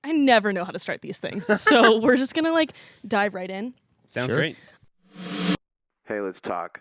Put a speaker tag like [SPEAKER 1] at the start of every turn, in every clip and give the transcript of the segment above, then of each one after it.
[SPEAKER 1] I never know how to start these things. So we're just going to dive right in.
[SPEAKER 2] Sounds great.
[SPEAKER 3] Hey, let's talk.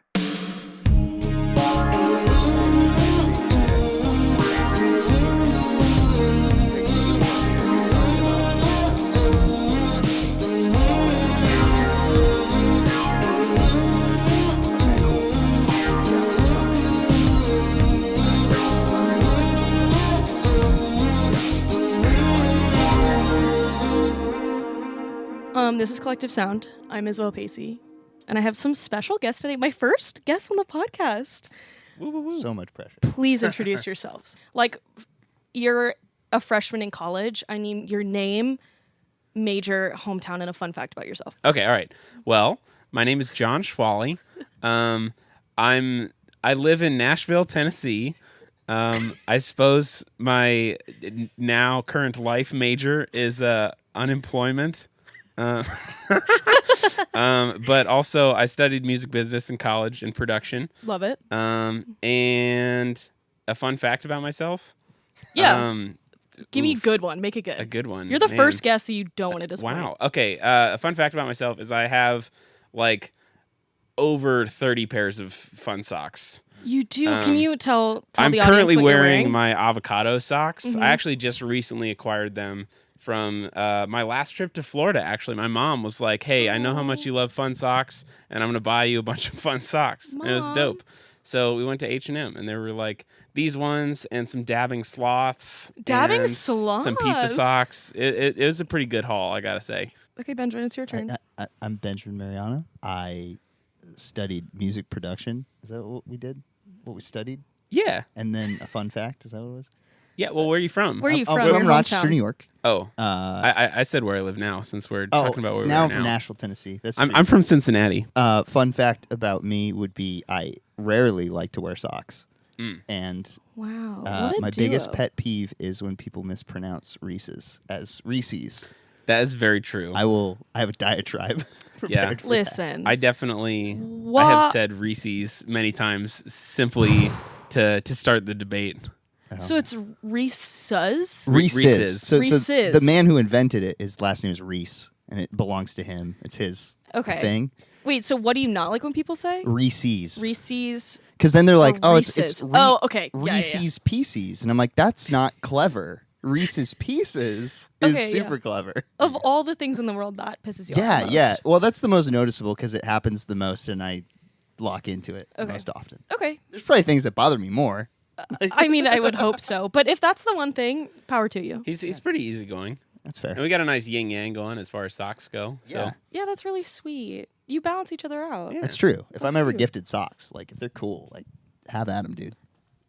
[SPEAKER 1] This is Collective Sound. I'm Isabel Pacey, and I have some special guests today. My first guest on the podcast.
[SPEAKER 4] So much pressure.
[SPEAKER 1] Please introduce yourselves. You're a freshman in college. I need your name, major, hometown, and a fun fact about yourself.
[SPEAKER 2] Okay, all right. Well, my name is John Schwally. I live in Nashville, Tennessee. I suppose my now current life major is unemployment. But also I studied music business in college and production.
[SPEAKER 1] Love it.
[SPEAKER 2] And a fun fact about myself.
[SPEAKER 1] Yeah. Give me a good one. Make it good.
[SPEAKER 2] A good one.
[SPEAKER 1] You're the first guest, so you don't want to disappoint.
[SPEAKER 2] Wow. Okay. A fun fact about myself is I have over 30 pairs of fun socks.
[SPEAKER 1] You do. Can you tell
[SPEAKER 2] I'm
[SPEAKER 1] the audience
[SPEAKER 2] currently
[SPEAKER 1] what you're
[SPEAKER 2] wearing my avocado socks.
[SPEAKER 1] Mm-hmm.
[SPEAKER 2] I actually just recently acquired them from my last trip to Florida. Actually, my mom was like, "Hey, I know how much you love fun socks, and I'm going to buy you a bunch of fun socks."
[SPEAKER 1] Mom.
[SPEAKER 2] And it was dope. So we went to H&M, and there were these ones and some dabbing sloths.
[SPEAKER 1] Dabbing
[SPEAKER 2] and
[SPEAKER 1] sloths?
[SPEAKER 2] Some pizza socks. It was a pretty good haul, I got to say.
[SPEAKER 1] Okay, Benjamin, it's your turn.
[SPEAKER 4] I'm Benjamin Mariano. I studied music production. Is that what we did? What we studied?
[SPEAKER 2] Yeah.
[SPEAKER 4] And then a fun fact. Is that what it was?
[SPEAKER 2] Yeah, well, where are you from?
[SPEAKER 1] Where are you from?
[SPEAKER 4] I'm
[SPEAKER 1] Your
[SPEAKER 4] from Rochester,
[SPEAKER 1] hometown.
[SPEAKER 4] New York.
[SPEAKER 2] Oh, I said where I live now, since we're talking about where we
[SPEAKER 4] now
[SPEAKER 2] are
[SPEAKER 4] I'm
[SPEAKER 2] now.
[SPEAKER 4] from Nashville, Tennessee. That's
[SPEAKER 2] I'm from Cincinnati.
[SPEAKER 4] Fun fact about me would be I rarely like to wear socks. And
[SPEAKER 1] Wow. What a
[SPEAKER 4] my
[SPEAKER 1] duo.
[SPEAKER 4] biggest pet peeve is when people mispronounce Reese's as Reese's.
[SPEAKER 2] That is very true.
[SPEAKER 4] I have a diatribe.
[SPEAKER 2] Yeah.
[SPEAKER 4] for
[SPEAKER 1] Listen.
[SPEAKER 2] I definitely
[SPEAKER 1] What?
[SPEAKER 2] I have said Reese's many times simply to start the debate.
[SPEAKER 1] So it's Reese's?
[SPEAKER 4] Reese's. So
[SPEAKER 1] Reese's.
[SPEAKER 4] the man who invented it, his last name is Reese, and it belongs to him. It's his thing.
[SPEAKER 1] Wait, so what do you not like when people say?
[SPEAKER 4] Reese's.
[SPEAKER 1] Reese's.
[SPEAKER 4] Because then they're like,
[SPEAKER 1] or
[SPEAKER 4] oh,
[SPEAKER 1] Reese's.
[SPEAKER 4] it's
[SPEAKER 1] okay. Yeah,
[SPEAKER 4] Reese's Pieces. And I'm like, that's not clever. Reese's Pieces is
[SPEAKER 1] Okay,
[SPEAKER 4] super clever.
[SPEAKER 1] Of all the things in the world, that pisses you off the most.
[SPEAKER 4] Yeah. Well, that's the most noticeable because it happens the most and I lock into it
[SPEAKER 1] Okay.
[SPEAKER 4] most often.
[SPEAKER 1] Okay.
[SPEAKER 4] There's probably things that bother me more.
[SPEAKER 1] I mean, I would hope so. But if that's the one thing, power to you.
[SPEAKER 2] He's pretty easygoing.
[SPEAKER 4] That's fair.
[SPEAKER 2] And we got a nice yin-yang going as far as socks go. So
[SPEAKER 4] Yeah.
[SPEAKER 1] Yeah, that's really sweet. You balance each other out.
[SPEAKER 4] That's true. If
[SPEAKER 1] That's
[SPEAKER 4] I'm ever
[SPEAKER 1] cute.
[SPEAKER 4] gifted socks, if they're cool, have at them, dude.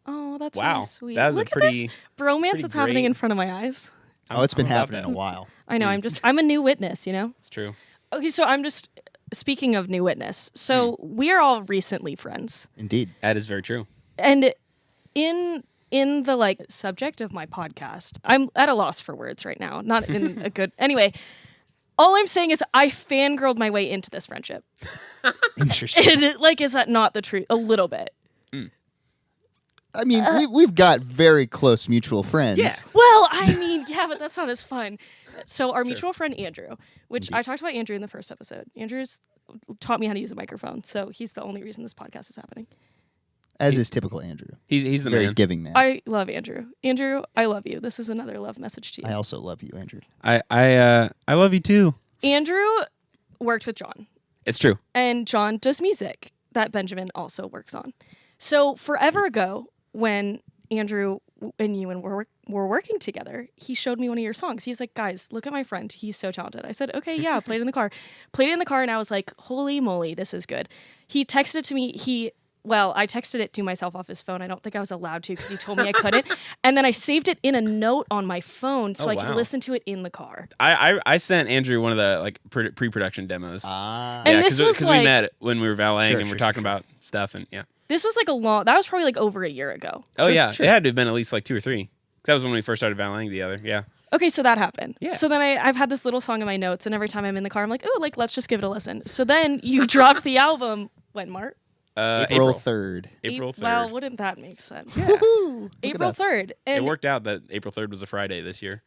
[SPEAKER 1] Oh, that's
[SPEAKER 2] Wow.
[SPEAKER 1] really sweet.
[SPEAKER 2] That was a
[SPEAKER 1] Look
[SPEAKER 2] pretty-
[SPEAKER 1] at this bromance
[SPEAKER 2] pretty
[SPEAKER 1] that's happening
[SPEAKER 2] great-
[SPEAKER 1] in front of my eyes.
[SPEAKER 4] It's been
[SPEAKER 2] I'm about
[SPEAKER 4] happening
[SPEAKER 2] that.
[SPEAKER 4] a while.
[SPEAKER 1] I know. I'm a new witness, you know?
[SPEAKER 2] It's true.
[SPEAKER 1] Okay, so I'm just speaking of new witness. So we are all recently friends.
[SPEAKER 4] Indeed.
[SPEAKER 2] That is very true.
[SPEAKER 1] And in the subject of my podcast, I'm at a loss for words right now. Not in a good anyway. All I'm saying is I fangirled my way into this friendship.
[SPEAKER 4] Interesting.
[SPEAKER 1] Is that not the truth? A little bit.
[SPEAKER 4] I mean, we've got very close mutual friends.
[SPEAKER 2] Yeah.
[SPEAKER 1] Well, I mean, yeah, but that's not as fun. So our mutual friend Andrew, which I talked about Andrew in the first episode. Andrew's taught me how to use a microphone, so he's the only reason this podcast is happening.
[SPEAKER 4] As is typical Andrew.
[SPEAKER 2] He's the
[SPEAKER 4] Very
[SPEAKER 2] man.
[SPEAKER 4] giving man.
[SPEAKER 1] I love Andrew. Andrew, I love you. This is another love message to you.
[SPEAKER 4] I also love you, Andrew.
[SPEAKER 2] I love you too.
[SPEAKER 1] Andrew worked with John,
[SPEAKER 2] It's true.
[SPEAKER 1] and John does music that Benjamin also works on. So forever ago, when Andrew and you were working together, he showed me one of your songs. He's like, guys, look at my friend. He's so talented. I said, okay, yeah, played it in the car. Played it in the car, and I was like, holy moly, this is good. He texted it to me. I texted it to myself off his phone. I don't think I was allowed to because he told me I couldn't. And then I saved it in a note on my phone so I could
[SPEAKER 2] wow.
[SPEAKER 1] listen to it in the car.
[SPEAKER 2] I sent Andrew one of the pre-production demos.
[SPEAKER 4] Ah.
[SPEAKER 1] And this was
[SPEAKER 2] because
[SPEAKER 1] like-
[SPEAKER 2] we met when we were valeting
[SPEAKER 4] Sure,
[SPEAKER 2] and we're
[SPEAKER 4] sure,
[SPEAKER 2] talking
[SPEAKER 4] sure.
[SPEAKER 2] about stuff and yeah.
[SPEAKER 1] This was that was probably over a year ago.
[SPEAKER 2] Oh yeah,
[SPEAKER 4] sure.
[SPEAKER 2] it had to have been at least 2 or 3. That was when we first started valeting together. Yeah.
[SPEAKER 1] Okay, so that happened.
[SPEAKER 2] Yeah.
[SPEAKER 1] So then I've had this little song in my notes, and every time I'm in the car, I'm like, oh, let's just give it a listen. So then you dropped the album when, Mark?
[SPEAKER 4] April 3rd.
[SPEAKER 2] April 3rd.
[SPEAKER 1] Well, wouldn't that make sense?
[SPEAKER 4] Woohoo! Look at
[SPEAKER 1] April
[SPEAKER 4] us.
[SPEAKER 1] 3rd.
[SPEAKER 2] It
[SPEAKER 1] And
[SPEAKER 2] worked out that April 3rd was a Friday this year.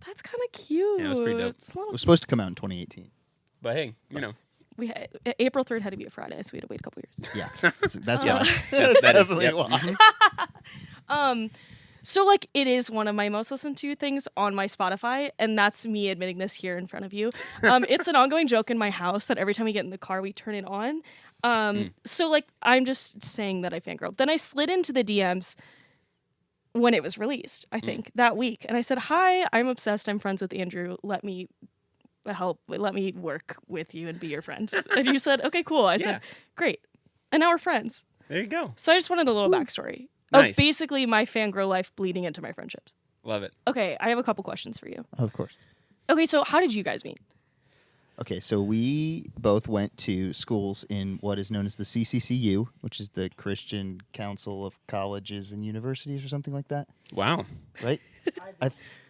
[SPEAKER 1] That's kind of cute.
[SPEAKER 2] Yeah, it was pretty dope.
[SPEAKER 1] It's a
[SPEAKER 4] It
[SPEAKER 1] little,
[SPEAKER 4] was supposed to come out in 2018.
[SPEAKER 2] But hey, you know,
[SPEAKER 1] April 3rd had to be a Friday, so we had to wait a couple years.
[SPEAKER 4] Yeah, that's
[SPEAKER 2] Yeah.
[SPEAKER 4] why.
[SPEAKER 2] That is-
[SPEAKER 4] definitely
[SPEAKER 2] yep.
[SPEAKER 4] why.
[SPEAKER 1] So like it is one of my most listened to things on my Spotify, and that's me admitting this here in front of you. It's an ongoing joke in my house that every time we get in the car we turn it on. So like I'm just saying that I fangirled. Then I slid into the DMs when it was released, I think, that week. And I said, "Hi, I'm obsessed. I'm friends with Andrew. Let me work with you and be your friend." And you said, "Okay, cool." I said, "Great." And now we're friends.
[SPEAKER 2] there you go.
[SPEAKER 1] So I just wanted a little backstory
[SPEAKER 2] Nice.
[SPEAKER 1] of basically my fangirl life bleeding into my friendships.
[SPEAKER 2] Love it.
[SPEAKER 1] Okay, I have a couple questions for you.
[SPEAKER 4] Of course.
[SPEAKER 1] Okay, so how did you guys meet?
[SPEAKER 4] Okay, so we both went to schools in what is known as the CCCU, which is the Christian Council of Colleges and Universities or something like that,
[SPEAKER 2] Wow.
[SPEAKER 4] right?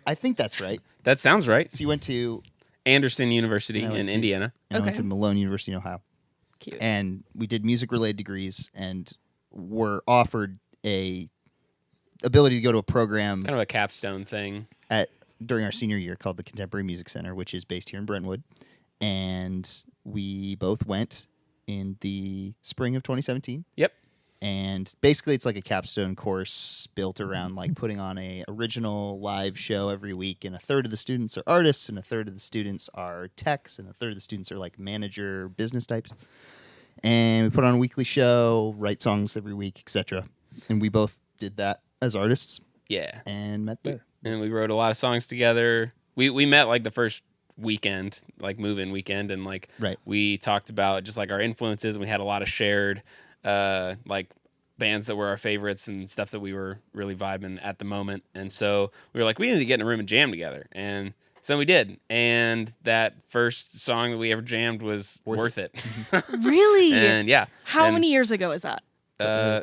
[SPEAKER 4] I think that's right.
[SPEAKER 2] That sounds right.
[SPEAKER 4] So you went to
[SPEAKER 2] Anderson University
[SPEAKER 4] No,
[SPEAKER 2] in
[SPEAKER 4] it's-
[SPEAKER 2] Indiana.
[SPEAKER 4] and I went
[SPEAKER 1] Okay.
[SPEAKER 4] to Malone University in Ohio.
[SPEAKER 1] Cute.
[SPEAKER 4] And we did music-related degrees and were offered a ability to go to a program
[SPEAKER 2] Kind of a capstone thing.
[SPEAKER 4] during our senior year called the Contemporary Music Center, which is based here in Brentwood. And we both went in the spring of 2017.
[SPEAKER 2] Yep.
[SPEAKER 4] And basically, it's like a capstone course built around like putting on a original live show every week. And a third of the students are artists, and a third of the students are techs, and a third of the students are like manager business types. And we put on a weekly show, write songs every week, etc. And we both did that as artists
[SPEAKER 2] Yeah.
[SPEAKER 4] and met there.
[SPEAKER 2] And we wrote a lot of songs together. We met like the first weekend, like move-in weekend, and like
[SPEAKER 4] Right.
[SPEAKER 2] we talked about just like our influences, and we had a lot of shared like bands that were our favorites and stuff that we were really vibing at the moment. And so we were like, we need to get in a room and jam together. And so we did. And that first song that we ever jammed was worth it.
[SPEAKER 1] Really?
[SPEAKER 2] And yeah.
[SPEAKER 1] How
[SPEAKER 2] and,
[SPEAKER 1] many years ago is that?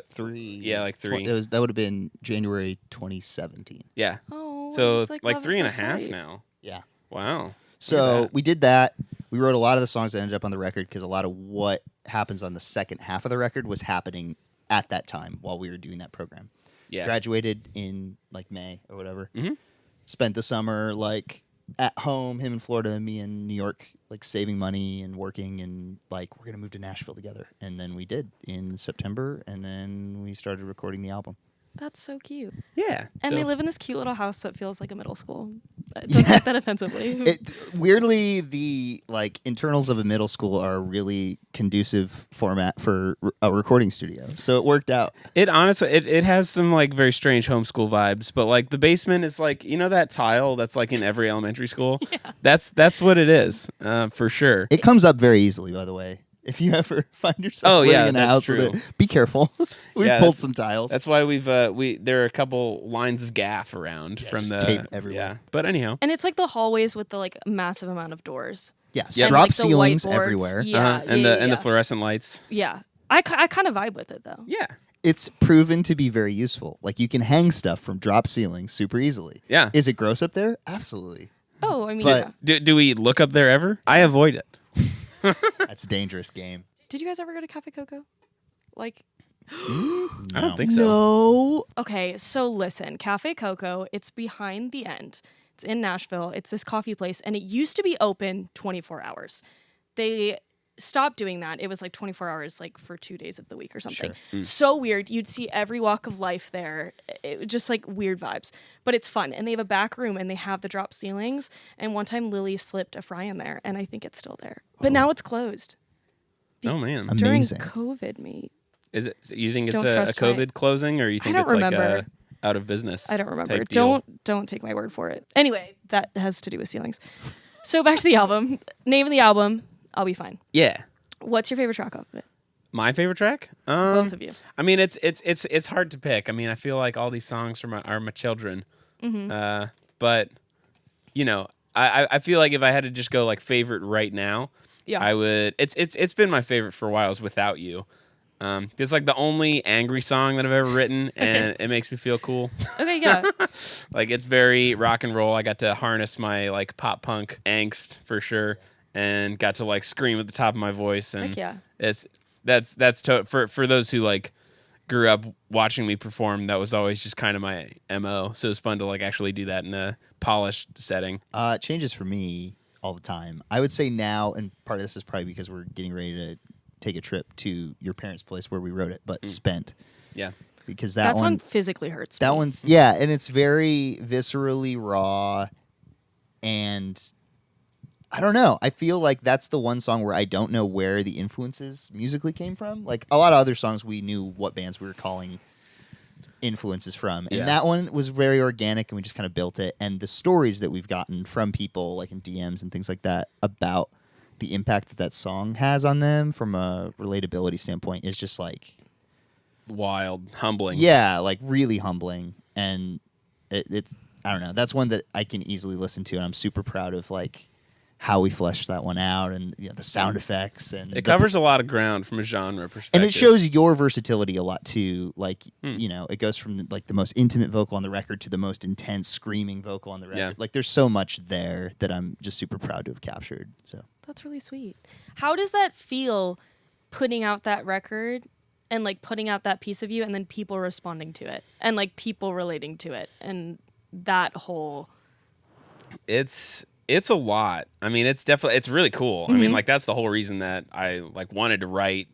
[SPEAKER 4] 3.
[SPEAKER 2] yeah, like 3.
[SPEAKER 4] That would have been January 2017.
[SPEAKER 2] Yeah.
[SPEAKER 1] Oh,
[SPEAKER 2] So
[SPEAKER 1] it's
[SPEAKER 2] like
[SPEAKER 1] love at
[SPEAKER 2] 3 and a
[SPEAKER 1] first
[SPEAKER 2] half
[SPEAKER 1] sight.
[SPEAKER 2] now.
[SPEAKER 4] Yeah.
[SPEAKER 2] Wow.
[SPEAKER 4] So
[SPEAKER 2] that.
[SPEAKER 4] we did that. We wrote a lot of the songs that ended up on the record because a lot of what happens on the second half of the record was happening at that time while we were doing that program.
[SPEAKER 2] Yeah.
[SPEAKER 4] Graduated in like May or whatever.
[SPEAKER 2] Mhm.
[SPEAKER 4] Spent the summer like at home, him in Florida, me in New York, like saving money and working, and like we're gonna move to Nashville together. And then we did in September, and then we started recording the album.
[SPEAKER 1] That's so cute.
[SPEAKER 2] Yeah.
[SPEAKER 1] And
[SPEAKER 2] so,
[SPEAKER 1] they live in this cute little house that feels like a middle school. Don't take that offensively.
[SPEAKER 4] Weirdly, the like internals of a middle school are a really conducive format for a recording studio, so it worked out.
[SPEAKER 2] It honestly, it has some like very strange homeschool vibes, but like the basement is like, you know, that tile that's like in every elementary school. Yeah. That's what it is, for sure.
[SPEAKER 4] It comes up very easily, by the way. If you ever find yourself living in a
[SPEAKER 2] that's
[SPEAKER 4] house
[SPEAKER 2] true.
[SPEAKER 4] with it, be careful. We've
[SPEAKER 2] Yeah,
[SPEAKER 4] pulled
[SPEAKER 2] that's-
[SPEAKER 4] some tiles.
[SPEAKER 2] That's why there are a couple lines of gaff around from
[SPEAKER 4] just
[SPEAKER 2] the
[SPEAKER 4] tape everywhere.
[SPEAKER 2] Yeah, but anyhow,
[SPEAKER 1] And it's like the hallways with the like massive amount of doors.
[SPEAKER 4] yeah,
[SPEAKER 2] Yeah.
[SPEAKER 4] drop
[SPEAKER 1] like, the
[SPEAKER 4] ceilings
[SPEAKER 1] whiteboards.
[SPEAKER 4] everywhere.
[SPEAKER 1] Yeah,
[SPEAKER 2] and
[SPEAKER 1] yeah,
[SPEAKER 2] the
[SPEAKER 1] yeah.
[SPEAKER 2] fluorescent lights.
[SPEAKER 1] Yeah. I kind of vibe with it though.
[SPEAKER 2] Yeah,
[SPEAKER 4] It's proven to be very useful. Like you can hang stuff from drop ceilings super easily.
[SPEAKER 2] yeah.
[SPEAKER 4] Is it gross up there? Absolutely.
[SPEAKER 1] Oh, I mean,
[SPEAKER 4] But-
[SPEAKER 1] yeah.
[SPEAKER 2] Do we look up there ever? I avoid it.
[SPEAKER 4] That's a dangerous game.
[SPEAKER 1] Did you guys ever go to Cafe Coco? Like,
[SPEAKER 2] I
[SPEAKER 4] No.
[SPEAKER 2] don't think so.
[SPEAKER 1] no. Okay, so listen, Cafe Coco, it's behind the end. It's in Nashville. It's this coffee place, and it used to be open 24 hours. They stopped doing that. It was like 24 hours, like for 2 days of the week or something. So weird. You'd see every walk of life there. It was just like weird vibes, but it's fun. And they have a back room, and they have the drop ceilings. And one time, Lily slipped a fry in there, and I think it's still there. But now it's closed.
[SPEAKER 2] Oh man,
[SPEAKER 1] During
[SPEAKER 4] Amazing.
[SPEAKER 1] COVID, mate.
[SPEAKER 2] is it? You think it's
[SPEAKER 1] Don't
[SPEAKER 2] a
[SPEAKER 1] trust my-
[SPEAKER 2] COVID closing, or you think
[SPEAKER 1] don't
[SPEAKER 2] it's like
[SPEAKER 1] remember.
[SPEAKER 2] a out of business?
[SPEAKER 1] I don't remember.
[SPEAKER 2] type deal?
[SPEAKER 1] Don't take my word for it. Anyway, that has to do with ceilings. So back to the album. Name of the album, I'll Be Fine.
[SPEAKER 2] Yeah.
[SPEAKER 1] What's your favorite track off of it?
[SPEAKER 2] My favorite track?
[SPEAKER 1] Both of you.
[SPEAKER 2] I mean, it's hard to pick. I mean, I feel like all these songs are my children.
[SPEAKER 1] Mm-hmm.
[SPEAKER 2] But you know, I feel like if I had to just go like favorite right now,
[SPEAKER 1] Yeah.
[SPEAKER 2] I would. It's been my favorite for a while. Is Without You. It's like the only angry song that I've ever written, and it makes me feel cool.
[SPEAKER 1] Okay, yeah.
[SPEAKER 2] Like it's very rock and roll. I got to harness my like pop punk angst for sure, and got to like scream at the top of my voice. And
[SPEAKER 1] Heck yeah.
[SPEAKER 2] it's for those who like grew up watching me perform, that was always just kind of my MO. So it was fun to like actually do that in a polished setting.
[SPEAKER 4] It changes for me all the time. I would say now, and part of this is probably because we're getting ready to take a trip to your parents' place where we wrote it, but Spent.
[SPEAKER 2] Yeah.
[SPEAKER 4] Because
[SPEAKER 1] that
[SPEAKER 4] one
[SPEAKER 1] song physically hurts
[SPEAKER 4] That
[SPEAKER 1] me.
[SPEAKER 4] one's, yeah, and it's very viscerally raw, and I don't know. I feel like that's the one song where I don't know where the influences musically came from. Like a lot of other songs, we knew what bands we were calling influences from, and that one was very organic, and we just kind of built it. And the stories that we've gotten from people, like in DMs and things like that, about the impact that that song has on them from a relatability standpoint is just like
[SPEAKER 2] wild, humbling.
[SPEAKER 4] Yeah, like really humbling, and it I don't know. That's one that I can easily listen to, and I'm super proud of like how we fleshed that one out, and the sound effects, and
[SPEAKER 2] it covers a lot of ground from a genre perspective,
[SPEAKER 4] and it shows your versatility a lot too. Like it goes from like the most intimate vocal on the record to the most intense screaming vocal on the record.
[SPEAKER 2] Yeah.
[SPEAKER 4] Like there's so much there that I'm just super proud to have captured. So
[SPEAKER 1] That's really sweet. How does that feel, putting out that record and like putting out that piece of you, and then people responding to it, and like people relating to it, and that whole?
[SPEAKER 2] It's a lot. I mean, it's really cool. I mean, like that's the whole reason that I like wanted to write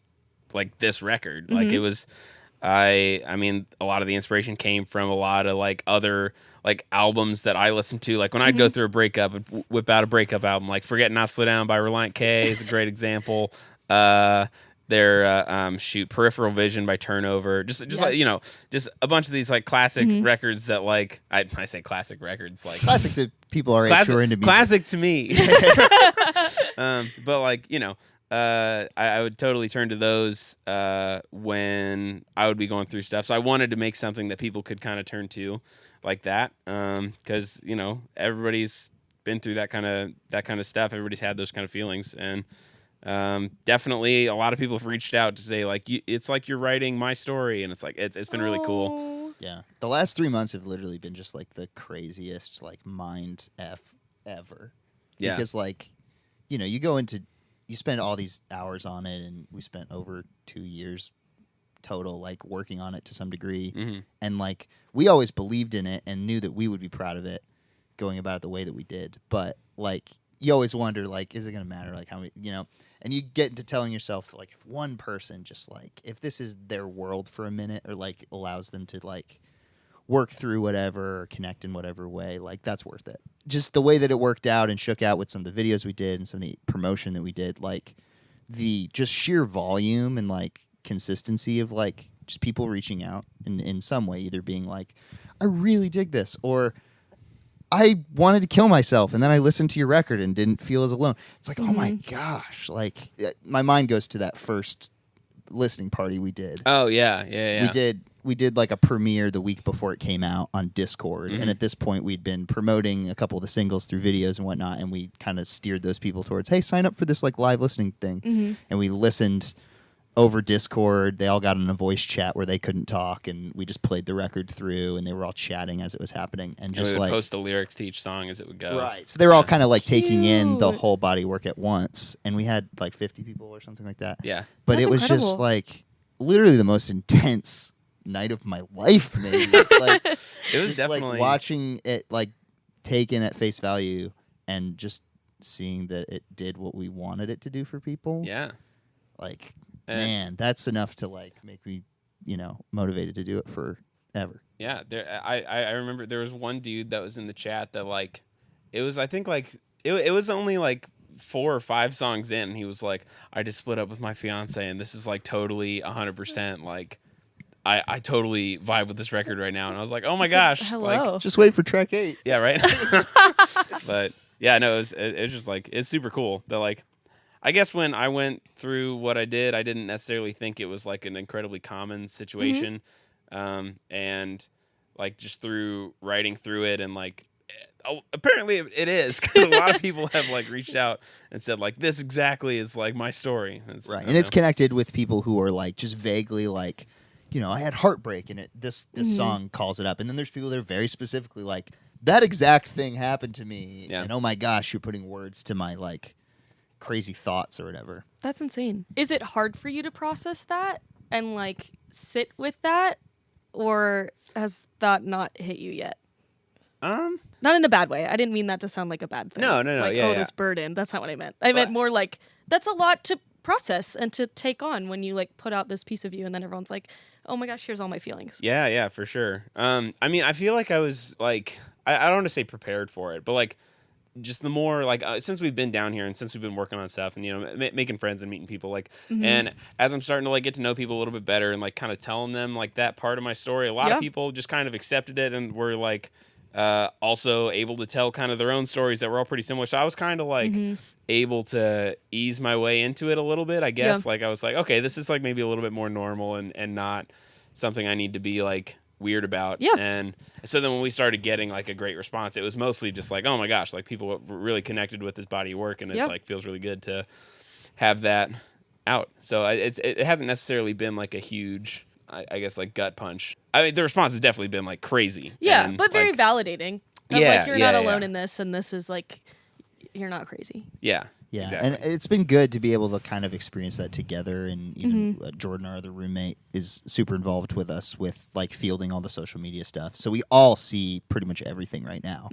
[SPEAKER 2] like this record. Like it was, I mean, a lot of the inspiration came from a lot of like other like albums that I listened to. Like when I'd go through a breakup and whip out a breakup album, like Forget Not Slow Down by Reliant K is a great example. Peripheral Vision by Turnover, just like just a bunch of these like classic records that like I say classic records, like
[SPEAKER 4] classic to people our age who are into music.
[SPEAKER 2] Classic to me. But like I would totally turn to those when I would be going through stuff. So I wanted to make something that people could kind of turn to like that, because everybody's been through that kind of stuff. Everybody's had those kind of feelings, and definitely a lot of people have reached out to say like it's like you're writing my story, and it's like it's been really cool.
[SPEAKER 4] Yeah, the last 3 months have literally been just like the craziest like mind f ever.
[SPEAKER 2] Yeah,
[SPEAKER 4] because like you spend all these hours on it, and we spent over 2 years total like working on it to some degree, and like we always believed in it and knew that we would be proud of it going about it the way that we did, but like you always wonder, like, is it going to matter? Like, how many, and you get into telling yourself, like, if one person just, like, if this is their world for a minute, or, like, allows them to, like, work through whatever or connect in whatever way, like, that's worth it. Just the way that it worked out and shook out with some of the videos we did and some of the promotion that we did, like, the just sheer volume and, like, consistency of, like, just people reaching out in some way, either being like, I really dig this, or I wanted to kill myself, and then I listened to your record and didn't feel as alone. It's like, oh my gosh. Like, my mind goes to that first listening party we did.
[SPEAKER 2] Oh, yeah.
[SPEAKER 4] We did like a premiere the week before it came out on Discord, and at this point we'd been promoting a couple of the singles through videos and whatnot, and we kind of steered those people towards, hey, sign up for this like live listening thing. And we listened over Discord. They all got in a voice chat where they couldn't talk, and we just played the record through, and they were all chatting as it was happening, and just
[SPEAKER 2] we would
[SPEAKER 4] like
[SPEAKER 2] post the lyrics to each song as it would go.
[SPEAKER 4] Right. So they were all kind of like taking in the whole body work at once, and we had like 50 people or something like that.
[SPEAKER 2] Yeah.
[SPEAKER 4] But
[SPEAKER 1] That's
[SPEAKER 4] it was
[SPEAKER 1] incredible.
[SPEAKER 4] just like literally the most intense night of my life, maybe. Like,
[SPEAKER 2] It was
[SPEAKER 4] just
[SPEAKER 2] definitely
[SPEAKER 4] like watching it like taken at face value, and just seeing that it did what we wanted it to do for people.
[SPEAKER 2] Yeah.
[SPEAKER 4] Like, man, that's enough to like make me, motivated to do it forever.
[SPEAKER 2] Yeah, I remember there was one dude that was in the chat that like, it was, I think like it was only like 4 or 5 songs in, and he was like, I just split up with my fiance, and this is like totally 100% like I totally vibe with this record right now. And I was like, oh my gosh,
[SPEAKER 1] Hello.
[SPEAKER 2] like,
[SPEAKER 4] Just wait for track 8.
[SPEAKER 2] yeah, right. But yeah, no, it was just like, it's super cool that like, I guess when I went through what I did, I didn't necessarily think it was like an incredibly common situation. And like just through writing through it, and like, apparently it is, because a lot of people have like reached out and said like, this exactly is like my story.
[SPEAKER 4] Right. And it's connected with people who are like just vaguely like, I had heartbreak, and this song calls it up. And then there's people that are very specifically like, that exact thing happened to me.
[SPEAKER 2] Yeah.
[SPEAKER 4] And oh my gosh, you're putting words to my like crazy thoughts or whatever.
[SPEAKER 1] That's insane. Is it hard for you to process that and like sit with that, or has that not hit you yet? Not in a bad way. I didn't mean that to sound like a bad thing.
[SPEAKER 2] No,
[SPEAKER 1] Like,
[SPEAKER 2] yeah,
[SPEAKER 1] this burden. That's not what I meant. I meant more like that's a lot to process and to take on when you like put out this piece of you, and then everyone's like, "Oh my gosh, here's all my feelings."
[SPEAKER 2] Yeah, for sure. I mean, I feel like I was like, I don't want to say prepared for it, but like, just the more like since we've been down here and since we've been working on stuff and making friends and meeting people like, and as I'm starting to like get to know people a little bit better and like kind of telling them like that part of my story, a lot of people just kind of accepted it and were like also able to tell kind of their own stories that were all pretty similar. So I was kind of like able to ease my way into it a little bit, I guess. Like I was like, okay, this is like maybe a little bit more normal and not something I need to be like weird about. And so then when we started getting like a great response, it was mostly just like, oh my gosh, like people were really connected with this body of work, and it like feels really good to have that out. So it hasn't necessarily been like a huge, I guess, like gut punch. I mean, the response has definitely been like crazy.
[SPEAKER 1] Yeah, but very validating. Like you're not alone in this, and this is like you're not crazy.
[SPEAKER 4] Yeah,
[SPEAKER 2] exactly.
[SPEAKER 4] And it's been good to be able to kind of experience that together. And even Jordan, our other roommate, is super involved with us with like fielding all the social media stuff. So we all see pretty much everything right now.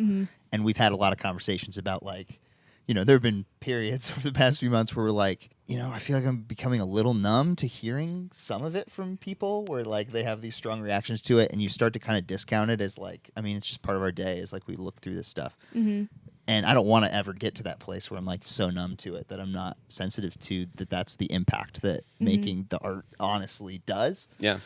[SPEAKER 4] And we've had a lot of conversations about like, there have been periods over the past few months where we're like, I feel like I'm becoming a little numb to hearing some of it from people where like they have these strong reactions to it, and you start to kind of discount it as like, I mean, it's just part of our day is like we look through this stuff. And I don't want to ever get to that place where I'm like so numb to it that I'm not sensitive to that's the impact that making the art honestly does.
[SPEAKER 2] Yeah.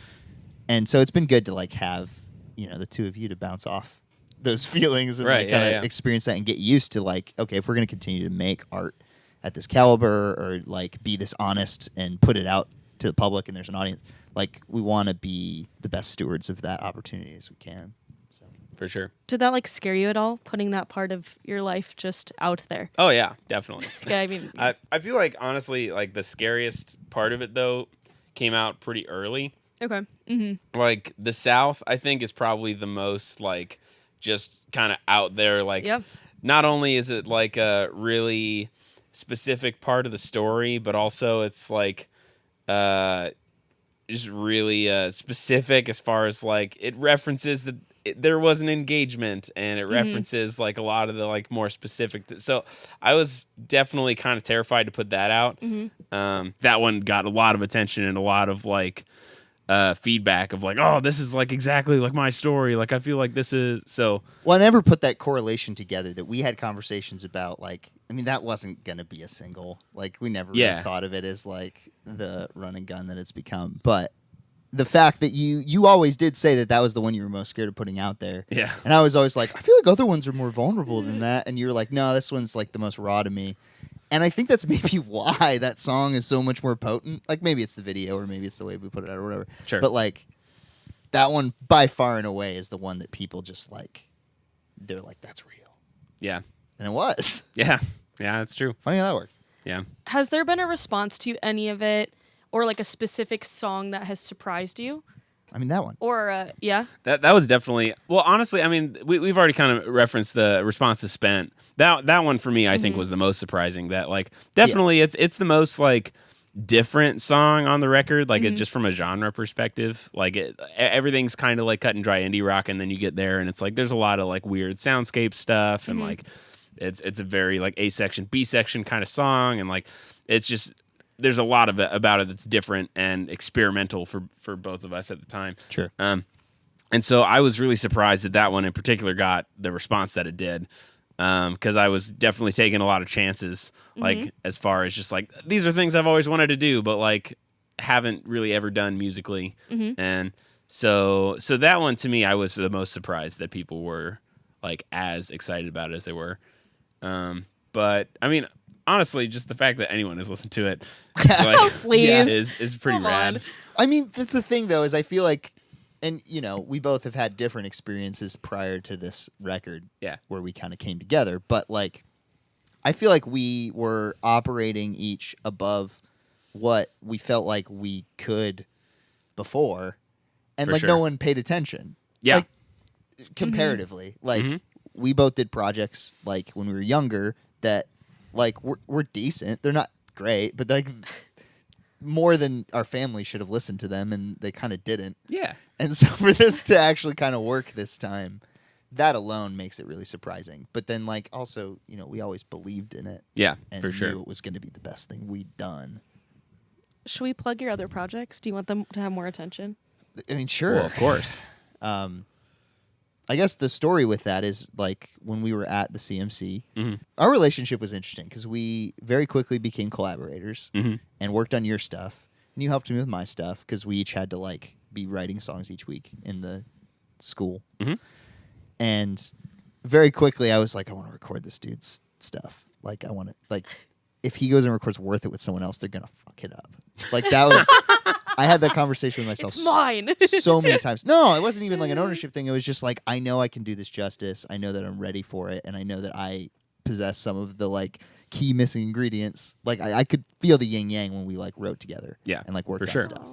[SPEAKER 4] And so it's been good to like have, the two of you to bounce off those feelings and like, kind of experience that and get used to like, okay, if we're going to continue to make art at this caliber or like be this honest and put it out to the public and there's an audience, like we want to be the best stewards of that opportunity as we can.
[SPEAKER 2] For sure.
[SPEAKER 1] Did that like scare you at all, putting that part of your life just out there?
[SPEAKER 2] Oh yeah, definitely.
[SPEAKER 1] Yeah, I mean,
[SPEAKER 2] I feel like honestly, like the scariest part of it though came out pretty early.
[SPEAKER 1] Okay.
[SPEAKER 2] Like the South, I think, is probably the most like just kind of out there. Like, not only is it like a really specific part of the story, but also it's like just really specific as far as like it references that there was an engagement, and it references like a lot of the like more specific. So I was definitely kind of terrified to put that out. That one got a lot of attention and a lot of like feedback of like, oh, this is like exactly like my story. Like I feel like this is so.
[SPEAKER 4] Well, I never put that correlation together that we had conversations about. Like, I mean, that wasn't gonna be a single. Like we never really thought of it as like the run and gun that it's become, but. The fact that you always did say that was the one you were most scared of putting out there.
[SPEAKER 2] Yeah.
[SPEAKER 4] And I was always like, I feel like other ones are more vulnerable than that. And you're like, no, this one's like the most raw to me. And I think that's maybe why that song is so much more potent. Like maybe it's the video or maybe it's the way we put it out or whatever.
[SPEAKER 2] Sure.
[SPEAKER 4] But like that one by far and away is the one that people just like, they're like, that's real.
[SPEAKER 2] Yeah.
[SPEAKER 4] And it was.
[SPEAKER 2] Yeah. Yeah, that's true.
[SPEAKER 4] Funny how that worked.
[SPEAKER 2] Yeah.
[SPEAKER 1] Has there been a response to any of it? Or like a specific song that has surprised you?
[SPEAKER 4] I mean, that one.
[SPEAKER 1] Or, yeah?
[SPEAKER 2] That was definitely... Well, honestly, I mean, we've already kind of referenced the response to Spent. That one for me, I think, was the most surprising. That, like, definitely it's the most, like, different song on the record, like, it just from a genre perspective. Like, everything's kind of, like, cut and dry indie rock, and then you get there, and it's, like, there's a lot of, like, weird soundscape stuff, and, like, it's a very, like, A section, B section kind of song, and, like, it's just... There's a lot of it about it that's different and experimental for both of us at the time.
[SPEAKER 4] Sure.
[SPEAKER 2] And so I was really surprised that one in particular got the response that it did. Because I was definitely taking a lot of chances, like as far as just like, these are things I've always wanted to do, but like haven't really ever done musically. And so that one to me, I was the most surprised that people were like as excited about it as they were. But I mean, honestly, just the fact that anyone has listened to it like, is pretty rad.
[SPEAKER 4] I mean, that's the thing, though, is I feel like, and, we both have had different experiences prior to this record where we kind of came together. But, like, I feel like we were operating each above what we felt like we could before. And,
[SPEAKER 2] For
[SPEAKER 4] like,
[SPEAKER 2] sure.
[SPEAKER 4] no one paid attention.
[SPEAKER 2] Yeah.
[SPEAKER 4] Like, comparatively. Like, we both did projects, like, when we were younger that... Like we're decent. They're not great, but like more than our family should have listened to them, and they kind of didn't.
[SPEAKER 2] Yeah.
[SPEAKER 4] And so for this to actually kind of work this time, that alone makes it really surprising. But then, like, also, we always believed in it.
[SPEAKER 2] Yeah,
[SPEAKER 4] and
[SPEAKER 2] for sure.
[SPEAKER 4] knew it was going to be the best thing we'd done.
[SPEAKER 1] Should we plug your other projects? Do you want them to have more attention?
[SPEAKER 4] I mean, sure.
[SPEAKER 2] Well, of course.
[SPEAKER 4] I guess the story with that is, like, when we were at the CMC,
[SPEAKER 2] Mm-hmm.
[SPEAKER 4] our relationship was interesting because we very quickly became collaborators
[SPEAKER 2] Mm-hmm.
[SPEAKER 4] and worked on your stuff. And you helped me with my stuff because we each had to, like, be writing songs each week in the school.
[SPEAKER 2] Mm-hmm.
[SPEAKER 4] And very quickly, I was like, I want to record this dude's stuff. Like, I want to, like, if he goes and records Worth It with someone else, they're going to fuck it up. Like, that was, I had that conversation with myself
[SPEAKER 1] It's mine.
[SPEAKER 4] so many times. No, it wasn't even like an ownership thing. It was just like, I know I can do this justice. I know that I'm ready for it. And I know that I possess some of the, like, key missing ingredients. Like, I could feel the yin yang when we, like, wrote together.
[SPEAKER 2] Yeah,
[SPEAKER 4] And, like, worked
[SPEAKER 2] for
[SPEAKER 4] on
[SPEAKER 2] sure.
[SPEAKER 4] stuff.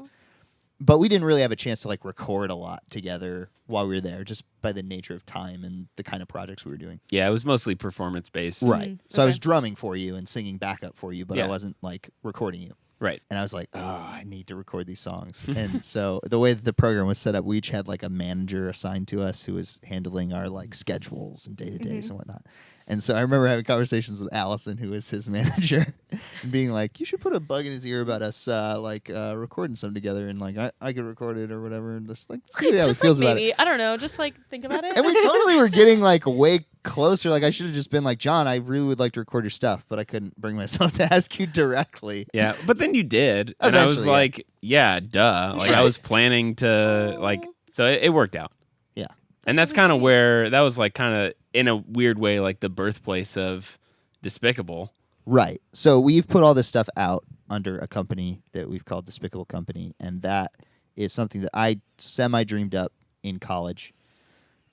[SPEAKER 4] But we didn't really have a chance to, like, record a lot together while we were there, just by the nature of time and the kind of projects we were doing.
[SPEAKER 2] Yeah, it was mostly performance based.
[SPEAKER 4] Right. So I was
[SPEAKER 1] Okay.
[SPEAKER 4] drumming for you and singing backup for you, but I
[SPEAKER 2] Yeah.
[SPEAKER 4] wasn't, like, recording you.
[SPEAKER 2] Right.
[SPEAKER 4] And I was like, oh, I need to record these songs. And so the way that the program was set up, we each had, like, a manager assigned to us who was handling our, like, schedules and day-to-days and whatnot. And so I remember having conversations with Allison, who was his manager, and being like, you should put a bug in his ear about us, recording something together, and, like, I could record it or whatever, and just, like, see how he
[SPEAKER 1] Just
[SPEAKER 4] feels
[SPEAKER 1] like
[SPEAKER 4] about
[SPEAKER 1] maybe,
[SPEAKER 4] it.
[SPEAKER 1] I don't know, just like think about it.
[SPEAKER 4] And we totally were getting, like, way closer. Like, I should have just been like, John, I really would like to record your stuff, but I couldn't bring myself to ask you directly.
[SPEAKER 2] Yeah, but then you did, and I was
[SPEAKER 4] Eventually, yeah.
[SPEAKER 2] like, yeah, duh. Like I was planning to like, so it worked out.
[SPEAKER 4] Yeah.
[SPEAKER 2] And that's
[SPEAKER 1] really
[SPEAKER 2] kind of
[SPEAKER 1] sweet.
[SPEAKER 2] where that was like kind of in a weird way like the birthplace of Despicable.
[SPEAKER 4] Right. So we've put all this stuff out under a company that we've called Despicable Company, and that is something that I semi-dreamed up in college.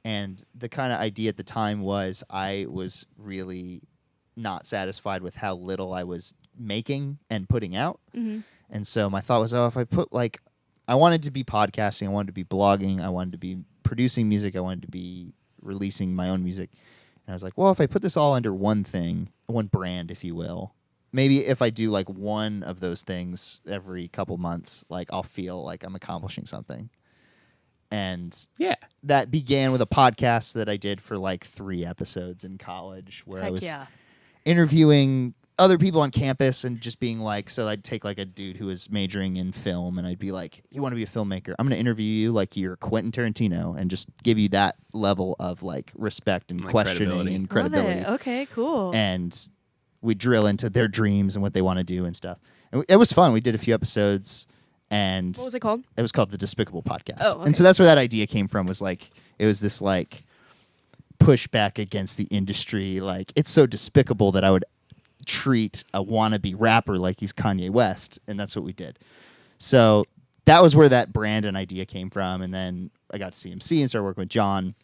[SPEAKER 4] And the kind of idea at the time was I was really not satisfied with how little I was making and putting out.
[SPEAKER 1] Mm-hmm.
[SPEAKER 4] And so my thought was, if I put, like, I wanted to be podcasting, I wanted to be blogging, I wanted to be producing music, I wanted to be releasing my own music. And I was like, well, if I put this all under one thing, one brand, if you will, maybe if I do, like, one of those things every couple months, like, I'll feel like I'm accomplishing something. And
[SPEAKER 2] Yeah.
[SPEAKER 4] that began with a podcast that I did for, like, 3 episodes in college, where I
[SPEAKER 1] Heck
[SPEAKER 4] was
[SPEAKER 1] yeah.
[SPEAKER 4] interviewing other people on campus and just being like, so I'd take, like, a dude who was majoring in film, and I'd be like, you want to be a filmmaker? I'm going to interview you like you're Quentin Tarantino and just give you that level of, like, respect and
[SPEAKER 2] Like
[SPEAKER 4] questioning
[SPEAKER 2] credibility.
[SPEAKER 4] and credibility.
[SPEAKER 1] Love it. Okay, cool.
[SPEAKER 4] And we drill into their dreams and what they want to do and stuff. And it was fun. We did a few episodes, and
[SPEAKER 1] What was it called?
[SPEAKER 4] it was called the Despicable Podcast.
[SPEAKER 1] Oh, okay.
[SPEAKER 4] And so that's where that idea came from, was like, it was this, like, pushback against the industry. Like, it's so despicable that I would treat a wannabe rapper like he's Kanye West. And that's what we did. So that was where that brand and idea came from. And then I got to CMC and started working with John.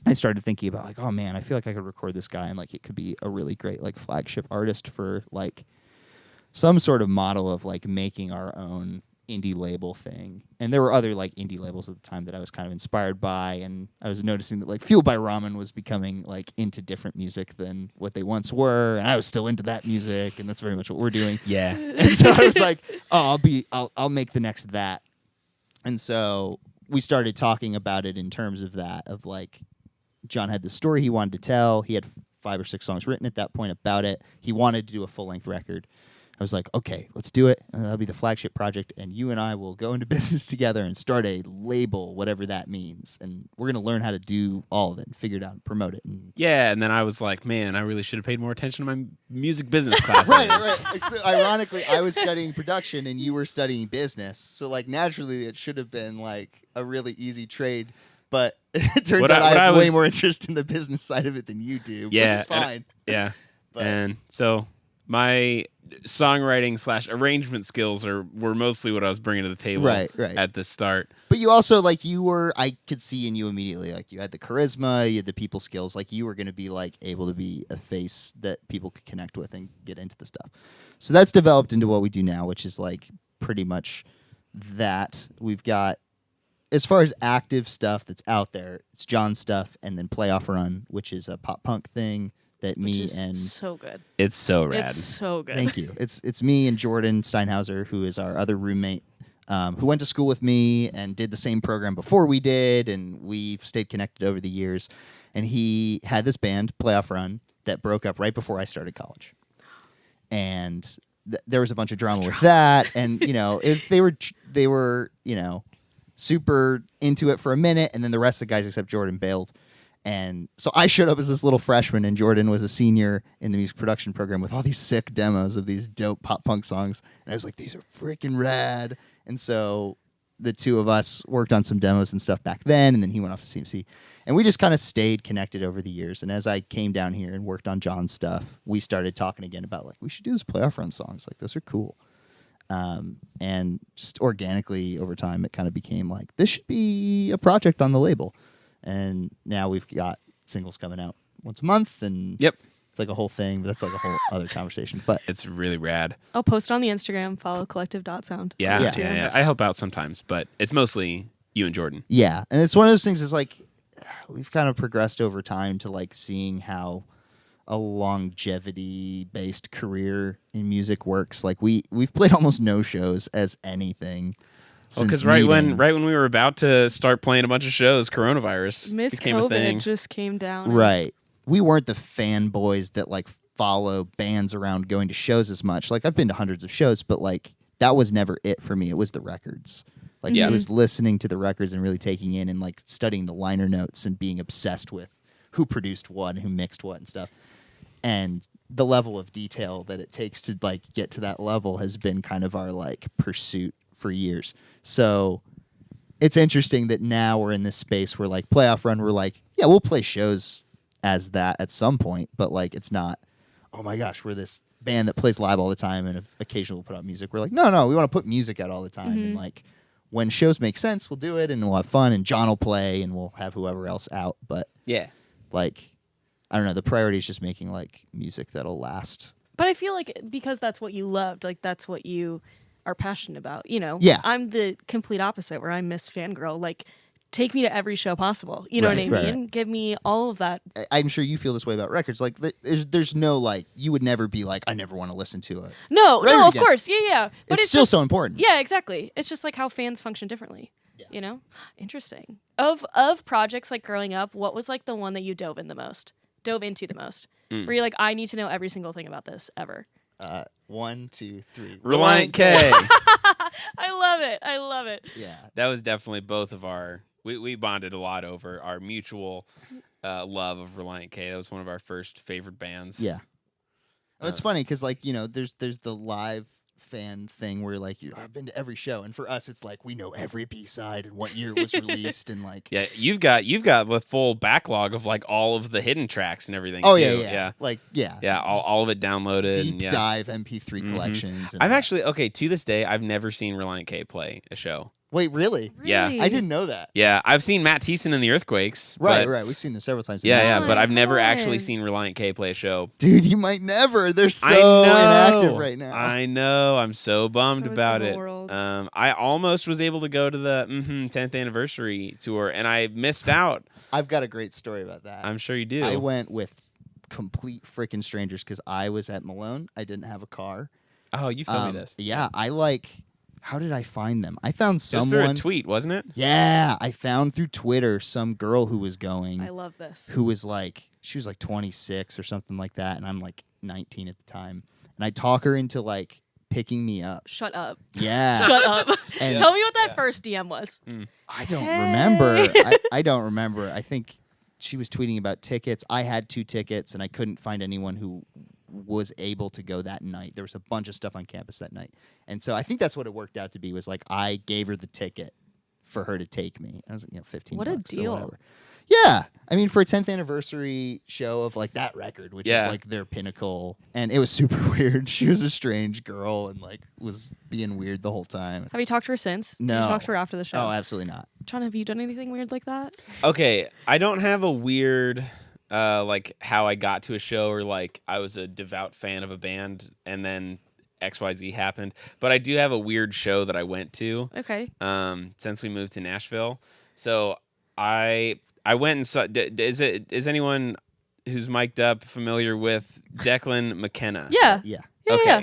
[SPEAKER 4] I started thinking about, like, oh man, I feel like I could record this guy and, like, it could be a really great, like, flagship artist for, like, some sort of model of, like, making our own indie label thing. And there were other, like, indie labels at the time that I was kind of inspired by, and I was noticing that, like, Fueled by Ramen was becoming, like, into different music than what they once were, and I was still into that music, and that's very much what we're doing.
[SPEAKER 2] Yeah.
[SPEAKER 4] And so I was like, oh, I'll make the next that. And so we started talking about it in terms of that, of, like, John had the story he wanted to tell. He had 5 or 6 songs written at that point about it. He wanted to do a full-length record. I was like, okay, let's do it. And that'll be the flagship project, and you and I will go into business together and start a label, whatever that means. And we're going to learn how to do all of it and figure it out and promote it. And
[SPEAKER 2] Yeah, and then I was like, man, I really should have paid more attention to my music business classes.
[SPEAKER 4] right. So, ironically, I was studying production and you were studying business. So, like, naturally, it should have been, like, a really easy trade. But it turns out I have way more interest in the business side of it than you do,
[SPEAKER 2] Yeah,
[SPEAKER 4] which is fine.
[SPEAKER 2] Yeah.
[SPEAKER 4] But
[SPEAKER 2] And so my songwriting / arrangement skills were mostly what I was bringing to the table
[SPEAKER 4] Right.
[SPEAKER 2] at the start.
[SPEAKER 4] But you also, like, I could see in you immediately, like, you had the charisma, you had the people skills, like, you were going to be, like, able to be a face that people could connect with and get into the stuff. So that's developed into what we do now, which is, like, pretty much that. We've got, as far as active stuff that's out there, it's John's stuff, and then Playoff Run, which is a pop punk thing that
[SPEAKER 1] Which
[SPEAKER 4] me
[SPEAKER 1] is
[SPEAKER 4] and
[SPEAKER 1] so good.
[SPEAKER 2] It's so rad.
[SPEAKER 1] It's so good.
[SPEAKER 4] thank you. It's me and Jordan Steinhauser, who is our other roommate, who went to school with me and did the same program before we did, and we've stayed connected over the years. And he had this band, Playoff Run, that broke up right before I started college. And there was a bunch of drama with that, and they were super into it for a minute, and then the rest of the guys except Jordan bailed. And so I showed up as this little freshman, and Jordan was a senior in the music production program with all these sick demos of these dope pop punk songs. And I was like, these are freaking rad. And so the two of us worked on some demos and stuff back then, and then he went off to CMC. And we just kind of stayed connected over the years. And as I came down here and worked on John's stuff, we started talking again about, like, we should do this Playoff Run songs. Like, those are cool. And just organically over time, it kind of became like, this should be a project on the label. And now we've got singles coming out once a month, and
[SPEAKER 2] Yep.
[SPEAKER 4] it's like a whole thing, but that's like a whole other conversation. But
[SPEAKER 2] It's really rad.
[SPEAKER 1] I'll post it on the Instagram. Follow collective.sound.
[SPEAKER 2] Yeah,
[SPEAKER 1] on
[SPEAKER 2] yeah,
[SPEAKER 1] Instagram.
[SPEAKER 2] yeah. I help out sometimes, but it's mostly you and Jordan.
[SPEAKER 4] yeah, and it's one of those things is like, we've kind of progressed over time to like seeing how a longevity-based career in music works. Like we've played almost no shows as anything.
[SPEAKER 2] Well, because
[SPEAKER 4] since
[SPEAKER 2] right
[SPEAKER 4] meeting.
[SPEAKER 2] when we were about to start playing a bunch of shows, coronavirus
[SPEAKER 1] Miss
[SPEAKER 2] became a thing.
[SPEAKER 1] COVID just came down.
[SPEAKER 4] Right. We weren't the fanboys that like follow bands around going to shows as much. Like I've been to hundreds of shows, but like that was never it for me. It was the records. Like
[SPEAKER 2] Yeah.
[SPEAKER 4] it was listening to the records and really taking in and like studying the liner notes and being obsessed with who produced what and who mixed what and stuff. And the level of detail that it takes to like get to that level has been kind of our like pursuit for years. So it's interesting that now we're in this space where like Playoff Run, we're like, yeah, we'll play shows as that at some point, but like it's not, oh my gosh, we're this band that plays live all the time and occasionally we'll put out music. We're like, no, we want to put music out all the time. And like when shows make sense, we'll do it and we'll have fun and John will play and we'll have whoever else out. But
[SPEAKER 2] Yeah.
[SPEAKER 4] like, I don't know, the priority is just making like music that'll last.
[SPEAKER 1] But I feel like because that's what you loved, like that's what you are passionate about, you know?
[SPEAKER 4] Yeah.
[SPEAKER 1] I'm the complete opposite where I miss fangirl. Like, take me to every show possible. You know what I
[SPEAKER 4] Right,
[SPEAKER 1] mean?
[SPEAKER 4] right.
[SPEAKER 1] Give me all of that.
[SPEAKER 4] I'm sure you feel this way about records. Like there's no like, you would never be like, I never want to listen to it.
[SPEAKER 1] No,
[SPEAKER 4] Record
[SPEAKER 1] of
[SPEAKER 4] again.
[SPEAKER 1] course. Yeah. But
[SPEAKER 4] It's still
[SPEAKER 1] just,
[SPEAKER 4] so important.
[SPEAKER 1] Yeah, exactly. It's just like how fans function differently.
[SPEAKER 4] Yeah.
[SPEAKER 1] You know? Interesting. Of projects like growing up, what was like the one that you dove into the most? Where you're like, I need to know every single thing about this ever.
[SPEAKER 4] 1, 2, 3.
[SPEAKER 2] Reliant K.
[SPEAKER 1] I love it.
[SPEAKER 4] Yeah.
[SPEAKER 2] That was definitely both of our. We bonded a lot over our mutual love of Reliant K. That was one of our first favorite bands.
[SPEAKER 4] Yeah. It's funny because like, there's the live fan thing where like I've been to every show, and for us it's like we know every B-side and what year it was released and like
[SPEAKER 2] Yeah, you've got the full backlog of like all of the hidden tracks and everything.
[SPEAKER 4] oh
[SPEAKER 2] too.
[SPEAKER 4] yeah like
[SPEAKER 2] all of it downloaded.
[SPEAKER 4] deep
[SPEAKER 2] and, yeah.
[SPEAKER 4] dive MP3 collections. And
[SPEAKER 2] I've actually to this day I've never seen Reliant K play a show.
[SPEAKER 4] wait, really?
[SPEAKER 2] Yeah.
[SPEAKER 1] Really?
[SPEAKER 4] I didn't know that.
[SPEAKER 2] Yeah, I've seen Matt Thiessen in the Earthquakes.
[SPEAKER 4] Right,
[SPEAKER 2] but-
[SPEAKER 4] right. We've seen this several times.
[SPEAKER 2] Yeah,
[SPEAKER 1] Oh
[SPEAKER 2] but
[SPEAKER 1] my
[SPEAKER 2] I've never
[SPEAKER 1] God.
[SPEAKER 2] actually seen Reliant K play a show.
[SPEAKER 4] Dude, you might never. They're so
[SPEAKER 2] I know.
[SPEAKER 4] inactive right now.
[SPEAKER 2] I know. I'm so bummed
[SPEAKER 1] So is the
[SPEAKER 2] about
[SPEAKER 1] whole
[SPEAKER 2] it.
[SPEAKER 1] world.
[SPEAKER 2] I almost was able to go to the 10th anniversary tour, and I missed out.
[SPEAKER 4] I've got a great story about that.
[SPEAKER 2] I'm sure you do.
[SPEAKER 4] I went with complete freaking strangers because I was at Malone. I didn't have a car.
[SPEAKER 2] Oh, you told me this.
[SPEAKER 4] Yeah, I like. How did I find them? I found
[SPEAKER 2] It was through a
[SPEAKER 4] someone.
[SPEAKER 2] tweet, wasn't it?
[SPEAKER 4] Yeah, I found through Twitter some girl who was going,
[SPEAKER 1] I love this.
[SPEAKER 4] who was like, she was like 26 or something like that, and I'm like 19 at the time, and I talk her into like picking me up.
[SPEAKER 1] Shut up.
[SPEAKER 4] Yeah,
[SPEAKER 1] Shut up.
[SPEAKER 4] And-
[SPEAKER 1] Tell me what that first DM was.
[SPEAKER 4] I don't
[SPEAKER 1] Hey.
[SPEAKER 4] remember. I don't remember. I think she was tweeting about tickets. I had 2 tickets, and I couldn't find anyone who was able to go that night. There was a bunch of stuff on campus that night, and so I think that's what it worked out to be. Was like I gave her the ticket for her to take me. I was 15.
[SPEAKER 1] What a
[SPEAKER 4] bucks or
[SPEAKER 1] deal.
[SPEAKER 4] whatever. Yeah, I mean for a 10th anniversary show of like that record, which
[SPEAKER 2] Yeah.
[SPEAKER 4] is like their pinnacle, and it was super weird. She was a strange girl and like was being weird the whole time.
[SPEAKER 1] Have you talked to her since? Did
[SPEAKER 4] No.
[SPEAKER 1] you talk to her after the show?
[SPEAKER 4] Oh, absolutely not.
[SPEAKER 1] John, have you done anything weird like that?
[SPEAKER 2] Okay, I don't have a weird like how I got to a show or like I was a devout fan of a band and then XYZ happened, but I do have a weird show that I went to
[SPEAKER 1] Okay.
[SPEAKER 2] since we moved to Nashville. So I went and saw. Is anyone who's mic'd up familiar with Declan McKenna?
[SPEAKER 1] Yeah.
[SPEAKER 4] Yeah.
[SPEAKER 2] Okay.
[SPEAKER 1] Yeah.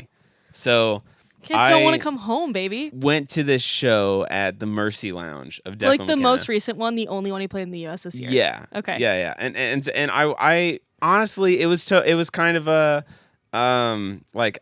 [SPEAKER 2] So
[SPEAKER 1] Kids don't want
[SPEAKER 2] I
[SPEAKER 1] to come home, baby.
[SPEAKER 2] went to this show at the Mercy Lounge of Declan
[SPEAKER 1] Like the
[SPEAKER 2] McKenna.
[SPEAKER 1] most recent one, the only one he played in the U.S. this year.
[SPEAKER 2] Yeah.
[SPEAKER 1] Okay.
[SPEAKER 2] Yeah. And I honestly, it was kind of a like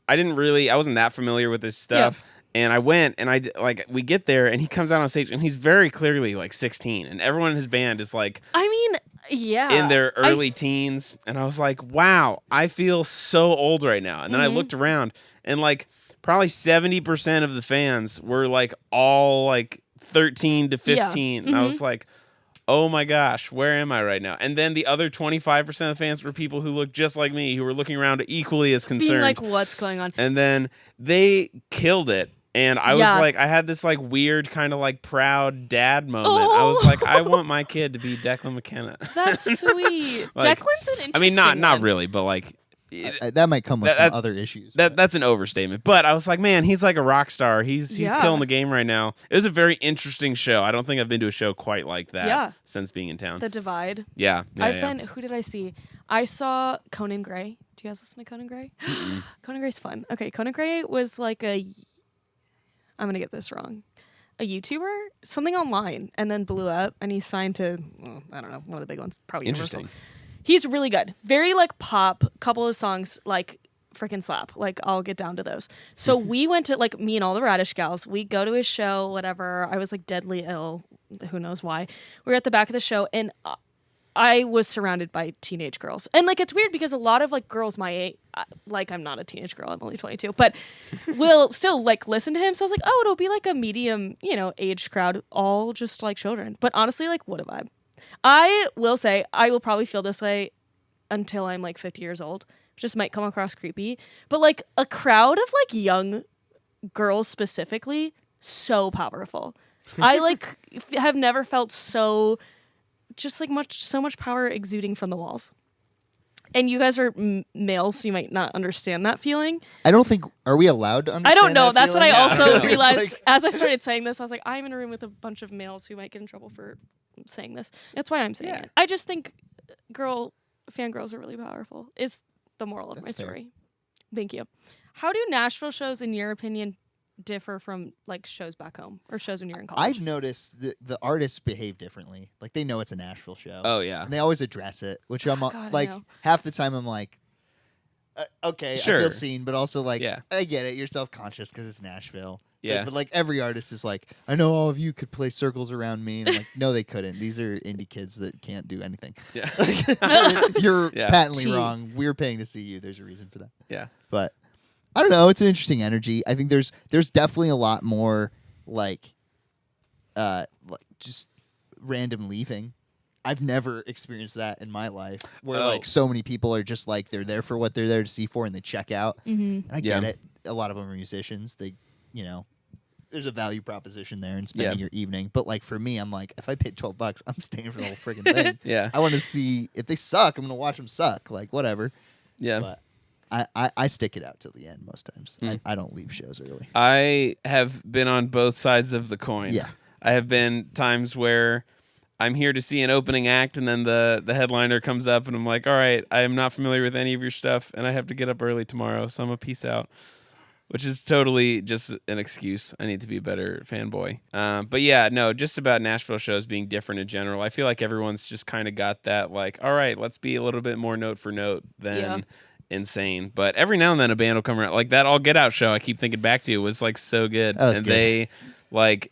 [SPEAKER 2] I wasn't that familiar with this stuff. And I went and we get there and he comes out on stage and he's very clearly like 16 and everyone in his band is like
[SPEAKER 1] I mean, yeah.
[SPEAKER 2] in their early teens. And I was like, wow, I feel so old right now. And then I looked around and like probably 70% of the fans were like all like 13 to 15. And I was like, oh my gosh, where am I right now? And then the other 25% of the fans were people who looked just like me, who were looking around equally as concerned.
[SPEAKER 1] Being like, what's going on?
[SPEAKER 2] And then they killed it. And I was like, I had this like weird kind of like proud dad moment. I was like, I want my kid to be Declan McKenna.
[SPEAKER 1] That's sweet.
[SPEAKER 2] Like,
[SPEAKER 1] Declan's an interesting
[SPEAKER 2] I mean, not
[SPEAKER 1] one.
[SPEAKER 2] really, but like
[SPEAKER 4] that might come with some other issues.
[SPEAKER 2] that's an overstatement. But I was like, man, he's like a rock star. He's killing the game right now. It was a very interesting show. I don't think I've been to a show quite like that since being in town.
[SPEAKER 1] The Divide.
[SPEAKER 2] Yeah.
[SPEAKER 1] I've been. Who did I see? I saw Conan Gray. Do you guys listen to Conan Gray? Conan Gray's fun. Okay, Conan Gray was like I'm gonna get this wrong. A YouTuber, something online, and then blew up, and he signed to I don't know, one of the big ones, probably Universal.
[SPEAKER 2] Interesting.
[SPEAKER 1] He's really good. Very like pop. Couple of songs like freaking slap. Like I'll get down to those. So we went to like me and all the Radish gals. We go to his show. Whatever. I was like deadly ill. Who knows why? We were at the back of the show, and I was surrounded by teenage girls. And like it's weird because a lot of like girls my age, like I'm not a teenage girl. I'm only 22, but will still like listen to him. So I was like, oh, it'll be like a medium, aged crowd, all just like children. But honestly, like what a vibe. I will say I will probably feel this way until I'm like 50 years old. Just might come across creepy. But like a crowd of like young girls specifically, so powerful. I like have never felt so just like so much power exuding from the walls. And you guys are males, so you might not understand that feeling.
[SPEAKER 4] I don't think, are we allowed to understand
[SPEAKER 1] I don't know.
[SPEAKER 4] that
[SPEAKER 1] That's
[SPEAKER 4] feeling?
[SPEAKER 1] what I also
[SPEAKER 4] It's
[SPEAKER 1] realized
[SPEAKER 4] like-
[SPEAKER 1] as I started saying this. I was like, I'm in a room with a bunch of males who might get in trouble for saying this. That's why I'm saying it. I just think fangirls are really powerful, is the moral of my story. Thank you. How do Nashville shows, in your opinion, differ from like shows back home or shows when you're in college?
[SPEAKER 4] I've noticed the artists behave differently. Like they know it's a Nashville show.
[SPEAKER 2] Oh yeah.
[SPEAKER 4] And they always address it, which I'm
[SPEAKER 1] God, I
[SPEAKER 4] like
[SPEAKER 1] know.
[SPEAKER 4] half the time I'm like, okay,
[SPEAKER 2] Sure.
[SPEAKER 4] I feel seen, but also like,
[SPEAKER 2] Yeah.
[SPEAKER 4] I get it. You're self-conscious because it's Nashville.
[SPEAKER 2] Yeah.
[SPEAKER 4] But like every artist is like, I know all of you could play circles around me. And I'm like, no, they couldn't. These are indie kids that can't do anything.
[SPEAKER 2] Yeah.
[SPEAKER 4] You're
[SPEAKER 2] Yeah.
[SPEAKER 4] patently
[SPEAKER 1] Tea.
[SPEAKER 4] wrong. We're paying to see you. There's a reason for that.
[SPEAKER 2] Yeah.
[SPEAKER 4] But I don't know. It's an interesting energy. I think there's definitely a lot more like just random leaving. I've never experienced that in my life, where like so many people are just like they're there for what they're there to see for, and they check out. And I get it. A lot of them are musicians. They, there's a value proposition there in spending your evening. But like for me, I'm like, if I paid $12, I'm staying for the whole friggin' thing.
[SPEAKER 2] Yeah.
[SPEAKER 4] I want to see if they suck. I'm gonna watch them suck. Like whatever.
[SPEAKER 2] Yeah.
[SPEAKER 4] But I stick it out till the end most times. I don't leave shows early.
[SPEAKER 2] I have been on both sides of the coin.
[SPEAKER 4] Yeah.
[SPEAKER 2] I have been times where I'm here to see an opening act and then the headliner comes up and I'm like, all right, I am not familiar with any of your stuff and I have to get up early tomorrow, so I'm a peace out. Which is totally just an excuse. I need to be a better fanboy. But yeah, no, just about Nashville shows being different in general. I feel like everyone's just kind of got that like, all right, let's be a little bit more note for note than insane. But every now and then a band will come around. Like that All Get Out show I keep thinking back to was like so good.
[SPEAKER 4] That was
[SPEAKER 2] and
[SPEAKER 4] good.
[SPEAKER 2] they like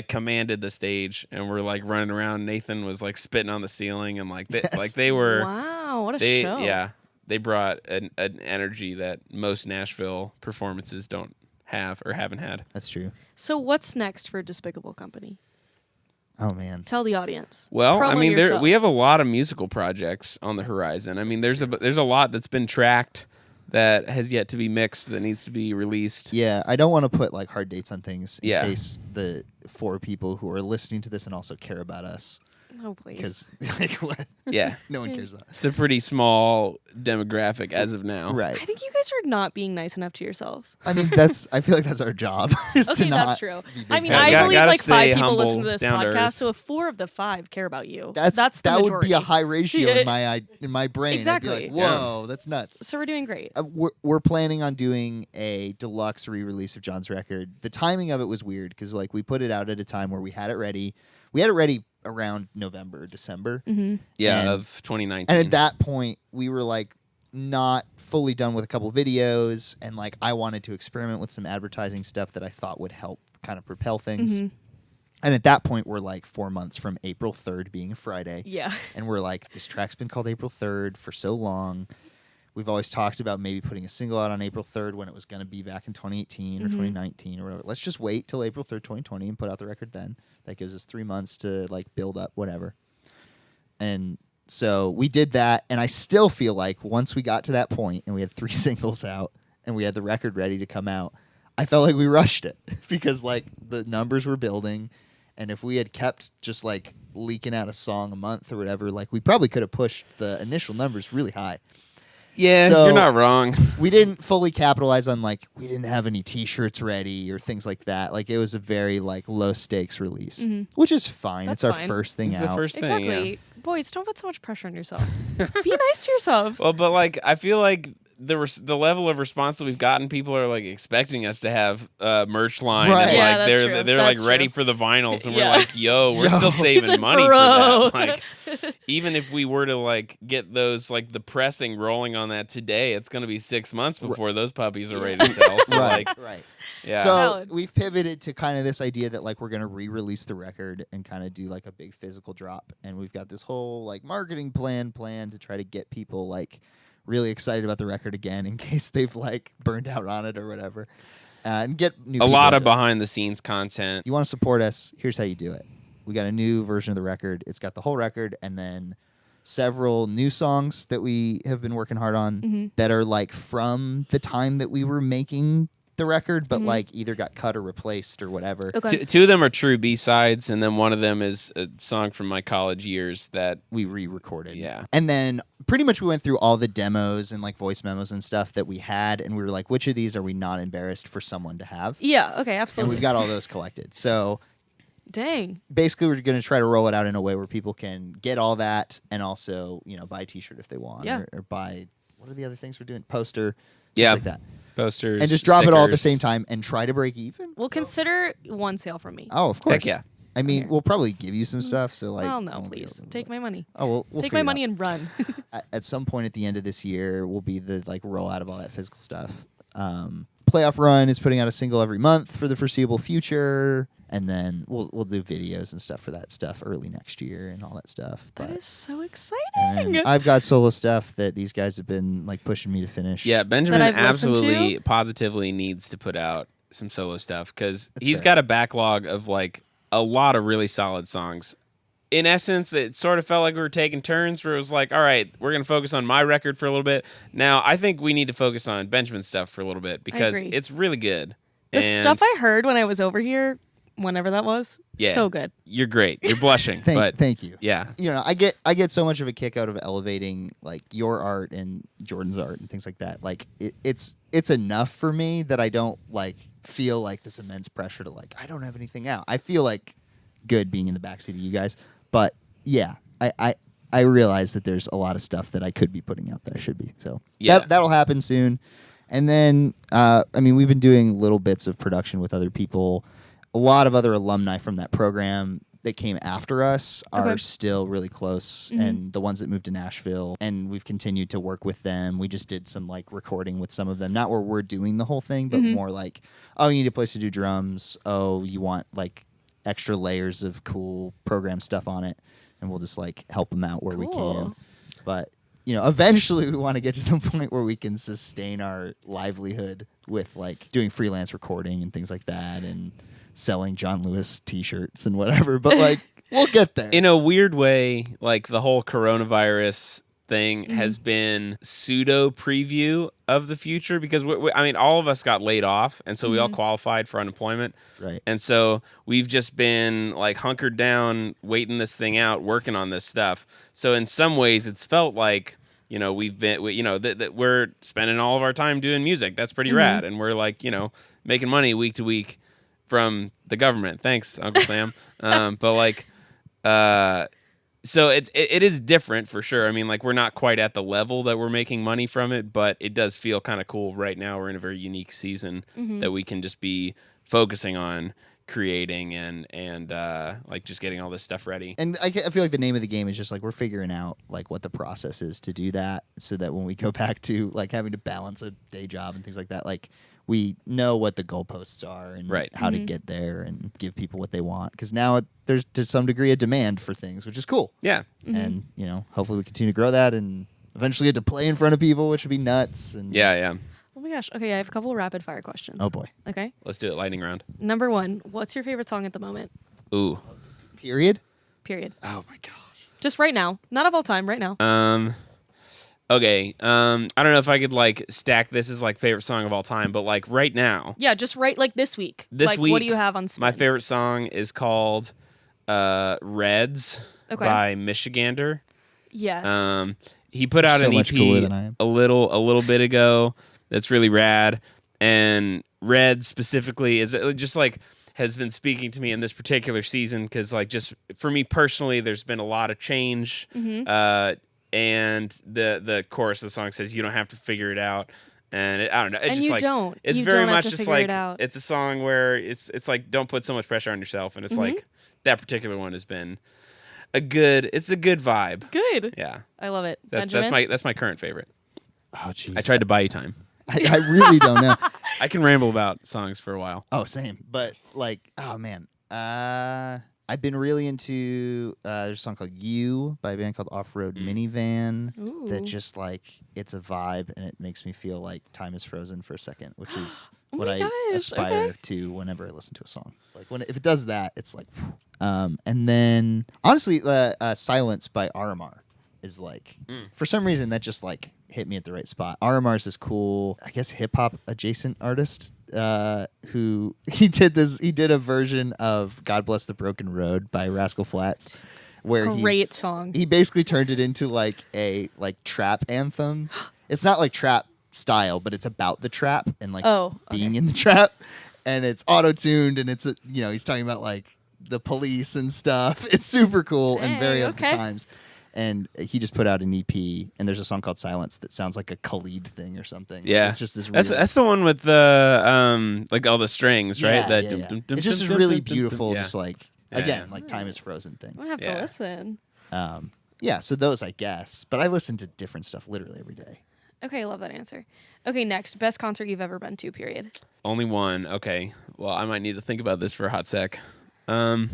[SPEAKER 2] commanded the stage and were like running around. Nathan was like spitting on the ceiling and like they were
[SPEAKER 1] Wow, what a show.
[SPEAKER 2] Yeah. They brought an energy that most Nashville performances don't have or haven't had.
[SPEAKER 4] That's true.
[SPEAKER 1] So what's next for Despicable Company?
[SPEAKER 4] Oh man.
[SPEAKER 1] Tell the audience.
[SPEAKER 2] Well, I
[SPEAKER 1] Promo
[SPEAKER 2] mean, we
[SPEAKER 1] yourselves.
[SPEAKER 2] have a lot of musical projects on the horizon. I mean, there's a lot that's been tracked that has yet to be mixed that needs to be released.
[SPEAKER 4] Yeah, I don't want to put like hard dates on things in
[SPEAKER 2] Yeah.
[SPEAKER 4] case the 4 people who are listening to this and also care about us
[SPEAKER 1] Oh, please.
[SPEAKER 4] Because like what?
[SPEAKER 2] Yeah.
[SPEAKER 4] No one cares about it.
[SPEAKER 2] It's a pretty small demographic as of now.
[SPEAKER 4] Right.
[SPEAKER 1] I think you guys are not being nice enough to yourselves.
[SPEAKER 4] I mean, I feel like that's our job. Is to
[SPEAKER 1] Okay,
[SPEAKER 4] not
[SPEAKER 1] that's true.
[SPEAKER 4] be big
[SPEAKER 1] I mean,
[SPEAKER 2] Yeah,
[SPEAKER 1] I
[SPEAKER 2] got-
[SPEAKER 1] believe
[SPEAKER 2] gotta
[SPEAKER 1] like 5
[SPEAKER 2] stay
[SPEAKER 1] people listen
[SPEAKER 2] humble,
[SPEAKER 1] to this
[SPEAKER 2] down to
[SPEAKER 1] podcast,
[SPEAKER 2] earth.
[SPEAKER 1] so if 4 of the 5 care about you,
[SPEAKER 4] That
[SPEAKER 1] the
[SPEAKER 4] would
[SPEAKER 1] majority.
[SPEAKER 4] be a high ratio
[SPEAKER 1] Yeah.
[SPEAKER 4] in my brain.
[SPEAKER 1] Exactly.
[SPEAKER 4] I'd be like, whoa, that's nuts.
[SPEAKER 1] So we're doing great.
[SPEAKER 4] We're planning on doing a deluxe re-release of John's record. The timing of it was weird because like we put it out at a time where we had it ready. We had it ready around November, December.
[SPEAKER 1] Mm-hmm.
[SPEAKER 2] Yeah,
[SPEAKER 4] And-
[SPEAKER 2] of 2019.
[SPEAKER 4] And at that point, we were like not fully done with a couple videos, and like I wanted to experiment with some advertising stuff that I thought would help kind of propel things.
[SPEAKER 1] Mm-hmm.
[SPEAKER 4] And at that point, we're like 4 months from April 3rd being a Friday.
[SPEAKER 1] Yeah.
[SPEAKER 4] And we're like, this track's been called April 3rd for so long. We've always talked about maybe putting a single out on April 3rd when it was going to be back in 2018 or 2019 or whatever. Let's just wait till April 3rd, 2020 and put out the record then. That gives us 3 months to like build up, whatever. And so we did that. And I still feel like once we got to that point and we had 3 singles out and we had the record ready to come out, I felt like we rushed it because like the numbers were building. And if we had kept just like leaking out a song a month or whatever, like we probably could have pushed the initial numbers really high.
[SPEAKER 2] yeah,
[SPEAKER 4] So-
[SPEAKER 2] you're not wrong.
[SPEAKER 4] We didn't fully capitalize on like we didn't have any T-shirts ready or things like that. Like it was a very like low stakes release, which is fine.
[SPEAKER 1] That's
[SPEAKER 4] it's our
[SPEAKER 1] fine.
[SPEAKER 4] first thing
[SPEAKER 2] It's
[SPEAKER 4] out.
[SPEAKER 2] the first thing.
[SPEAKER 1] Exactly.
[SPEAKER 2] Yeah.
[SPEAKER 1] Boys, don't put so much pressure on yourselves. Be nice to yourselves.
[SPEAKER 2] Well, but like I feel like the level of response that we've gotten, people are like expecting us to have merch line,
[SPEAKER 4] Right.
[SPEAKER 2] and
[SPEAKER 1] Yeah,
[SPEAKER 2] like
[SPEAKER 1] that's
[SPEAKER 2] they're
[SPEAKER 1] true.
[SPEAKER 2] they're
[SPEAKER 1] That's
[SPEAKER 2] like ready
[SPEAKER 1] true.
[SPEAKER 2] for the vinyls, and
[SPEAKER 1] Yeah.
[SPEAKER 2] we're like, we're
[SPEAKER 4] Yo.
[SPEAKER 2] still
[SPEAKER 1] He
[SPEAKER 2] saving
[SPEAKER 1] said,
[SPEAKER 2] money
[SPEAKER 1] "Bro."
[SPEAKER 2] for that. Like, even if we were to like get those like the pressing rolling on that today, it's gonna be 6 months before those puppies are ready to sell. So
[SPEAKER 4] right,
[SPEAKER 2] like,
[SPEAKER 4] right.
[SPEAKER 2] yeah,
[SPEAKER 4] So
[SPEAKER 1] Valid.
[SPEAKER 4] we've pivoted to kind of this idea that like we're gonna re-release the record and kind of do like a big physical drop, and we've got this whole like marketing plan to try to get people like really excited about the record again in case they've like burned out on it or whatever, and get new
[SPEAKER 2] a
[SPEAKER 4] people
[SPEAKER 2] lot of
[SPEAKER 4] into it.
[SPEAKER 2] behind the scenes content.
[SPEAKER 4] You want to support us? Here's how you do it. We got a new version of the record. It's got the whole record and then several new songs that we have been working hard on that are like from the time that we were making the record, but like either got cut or replaced or whatever.
[SPEAKER 1] Okay.
[SPEAKER 2] Two of them are true B-sides, and then one of them is a song from my college years that
[SPEAKER 4] We re-recorded.
[SPEAKER 2] Yeah.
[SPEAKER 4] And then pretty much we went through all the demos and like voice memos and stuff that we had, and we were like, which of these are we not embarrassed for someone to have?
[SPEAKER 1] Yeah, okay,
[SPEAKER 4] And
[SPEAKER 1] absolutely.
[SPEAKER 4] we've got all those collected. So
[SPEAKER 1] Dang.
[SPEAKER 4] basically we're going to try to roll it out in a way where people can get all that and also, you know, buy a t-shirt if they want
[SPEAKER 1] Yeah.
[SPEAKER 4] or buy, what are the other things we're doing? Poster,
[SPEAKER 2] Yeah.
[SPEAKER 4] things like that.
[SPEAKER 2] posters
[SPEAKER 4] And just drop it all at the
[SPEAKER 2] stickers.
[SPEAKER 4] same time and try to break even.
[SPEAKER 1] Well, consider one sale from me.
[SPEAKER 4] Oh, of course.
[SPEAKER 2] Heck yeah.
[SPEAKER 4] I mean,
[SPEAKER 1] Here.
[SPEAKER 4] we'll probably give you some stuff. So like,
[SPEAKER 1] Well, no,
[SPEAKER 4] won't be
[SPEAKER 1] please.
[SPEAKER 4] able to-
[SPEAKER 1] Take my money.
[SPEAKER 4] Oh, we'll
[SPEAKER 1] Take
[SPEAKER 4] figure
[SPEAKER 1] my
[SPEAKER 4] it
[SPEAKER 1] money
[SPEAKER 4] out.
[SPEAKER 1] and run.
[SPEAKER 4] At some point at the end of this year will be the like rollout of all that physical stuff. Playoff Run is putting out a single every month for the foreseeable future, and then we'll do videos and stuff for that stuff early next year and all that stuff.
[SPEAKER 1] That
[SPEAKER 4] But
[SPEAKER 1] is so
[SPEAKER 4] and
[SPEAKER 1] exciting.
[SPEAKER 4] I've got solo stuff that these guys have been like pushing me to finish.
[SPEAKER 2] Yeah, Benjamin
[SPEAKER 1] I've listened
[SPEAKER 2] absolutely, positively needs to put out some solo stuff because
[SPEAKER 4] That's
[SPEAKER 2] he's
[SPEAKER 4] fair.
[SPEAKER 2] got a backlog of like a lot of really solid songs. In essence, it sort of felt like we were taking turns where it was like, all right, we're going to focus on my record for a little bit. Now, I think we need to focus on Benjamin's stuff for a little bit because
[SPEAKER 1] agree.
[SPEAKER 2] it's really good.
[SPEAKER 1] The
[SPEAKER 2] And
[SPEAKER 1] stuff I heard when I was over here, whenever that was,
[SPEAKER 2] Yeah.
[SPEAKER 1] so good.
[SPEAKER 2] You're great. You're blushing. but
[SPEAKER 4] Thank you.
[SPEAKER 2] yeah.
[SPEAKER 4] You know, I get so much of a kick out of elevating like your art and Jordan's art and things like that. Like it's enough for me that I don't like feel like this immense pressure to like I don't have anything out. I feel like good being in the backseat of you guys, but yeah, I realize that there's a lot of stuff that I could be putting out that I should be. So
[SPEAKER 2] Yeah.
[SPEAKER 4] that'll happen soon. And then I mean we've been doing little bits of production with other people. A lot of other alumni from that program that came after us are
[SPEAKER 1] Okay.
[SPEAKER 4] still really close, and the ones that moved to Nashville, and we've continued to work with them. We just did some like recording with some of them, not where we're doing the whole thing, but more like, oh, you need a place to do drums. Oh, you want like extra layers of cool program stuff on it, and we'll just like help them out where we can.
[SPEAKER 1] Cool.
[SPEAKER 4] But you know, eventually we want to get to the point where we can sustain our livelihood with like doing freelance recording and things like that, and selling John Lewis T-shirts and whatever. But like, we'll get there.
[SPEAKER 2] In a weird way, like the whole coronavirus thing has been pseudo preview of the future because I mean, all of us got laid off, and so we all qualified for unemployment.
[SPEAKER 4] Right.
[SPEAKER 2] And so we've just been like hunkered down, waiting this thing out, working on this stuff. So in some ways, it's felt like, you know, that we're spending all of our time doing music. That's pretty rad. And we're like, you know, making money week to week from the government. Thanks, Uncle Sam. But like, so it is different for sure. I mean, like, we're not quite at the level that we're making money from it, but it does feel kind of cool right now. We're in a very unique season that we can just be focusing on creating and like just getting all this stuff ready.
[SPEAKER 4] And I feel like the name of the game is just like we're figuring out like what the process is to do that, so that when we go back to like having to balance a day job and things like that, like we know what the goalposts are and how to get there and give people what they want. Because now there's to some degree a demand for things, which is cool.
[SPEAKER 2] Yeah.
[SPEAKER 4] And, you know, hopefully we continue to grow that and eventually get to play in front of people, which would be nuts. And
[SPEAKER 2] Yeah.
[SPEAKER 1] Oh my gosh. Okay, I have a couple rapid fire questions.
[SPEAKER 4] Oh, boy.
[SPEAKER 1] Okay.
[SPEAKER 2] Let's do it. Lightning round.
[SPEAKER 1] Number 1, what's your favorite song at the moment?
[SPEAKER 2] Ooh.
[SPEAKER 4] Period?
[SPEAKER 1] Period.
[SPEAKER 4] Oh, my gosh.
[SPEAKER 1] Just right now. Not of all time, right now.
[SPEAKER 2] Okay. I don't know if I could like stack this as like favorite song of all time, but like right now.
[SPEAKER 1] Yeah, just right like this week.
[SPEAKER 2] This
[SPEAKER 1] like,
[SPEAKER 2] week,
[SPEAKER 1] what do you have on spin?
[SPEAKER 2] my favorite song is called Reds by Michigander.
[SPEAKER 1] Yes.
[SPEAKER 2] He put out
[SPEAKER 4] So
[SPEAKER 2] an
[SPEAKER 4] much cooler than I
[SPEAKER 2] EP
[SPEAKER 4] am.
[SPEAKER 2] a little bit ago that's really rad, and Red specifically is just like has been speaking to me in this particular season because like just for me personally, there's been a lot of change. And the chorus of the song says you don't have to figure it out, and I don't know. It
[SPEAKER 1] And
[SPEAKER 2] just
[SPEAKER 1] you
[SPEAKER 2] like
[SPEAKER 1] don't.
[SPEAKER 2] it's
[SPEAKER 1] You
[SPEAKER 2] very
[SPEAKER 1] don't have
[SPEAKER 2] much
[SPEAKER 1] to
[SPEAKER 2] just
[SPEAKER 1] figure
[SPEAKER 2] like
[SPEAKER 1] it out.
[SPEAKER 2] it's a song where it's like don't put so much pressure on yourself, and it's like that particular one has been a good vibe.
[SPEAKER 1] Good.
[SPEAKER 2] Yeah,
[SPEAKER 1] I love it.
[SPEAKER 2] that's
[SPEAKER 1] Benjamin?
[SPEAKER 2] my current favorite.
[SPEAKER 4] Oh, jeez.
[SPEAKER 2] I tried to buy you time.
[SPEAKER 4] I really don't know.
[SPEAKER 2] I can ramble about songs for a while.
[SPEAKER 4] Oh, same. But like, oh man, I've been really into. There's a song called "You" by a band called Off Road Minivan.
[SPEAKER 1] Ooh.
[SPEAKER 4] That just like it's a vibe, and it makes me feel like time is frozen for a second, which is
[SPEAKER 1] Oh
[SPEAKER 4] what
[SPEAKER 1] my
[SPEAKER 4] I
[SPEAKER 1] gosh,
[SPEAKER 4] aspire
[SPEAKER 1] okay.
[SPEAKER 4] to whenever I listen to a song. Like if it does that, it's like. And then honestly, "Silence" by RMR is like for some reason that just like hit me at the right spot. RMR is this cool, I guess, hip hop adjacent artist who he did a version of "God Bless the Broken Road" by Rascal Flatts, where
[SPEAKER 1] Great song.
[SPEAKER 4] he basically turned it into like a trap anthem. It's not like trap style, but it's about the trap and like being in the trap, and it's auto tuned, and it's he's talking about like the police and stuff. It's super cool and very of the times. And he just put out an EP, and there's a song called "Silence" that sounds like a Khalid thing or something.
[SPEAKER 2] Yeah,
[SPEAKER 4] it's just this.
[SPEAKER 2] That's the one with the like all the strings, right?
[SPEAKER 4] Yeah,
[SPEAKER 2] That
[SPEAKER 4] it's just this really beautiful, just like like time is frozen thing.
[SPEAKER 1] I'm gonna have to listen.
[SPEAKER 4] Yeah, so those I guess, but I listen to different stuff literally every day.
[SPEAKER 1] Okay, I love that answer. Okay, next, best concert you've ever been to, period.
[SPEAKER 2] Only one. Okay. Well, I might need to think about this for a hot sec. I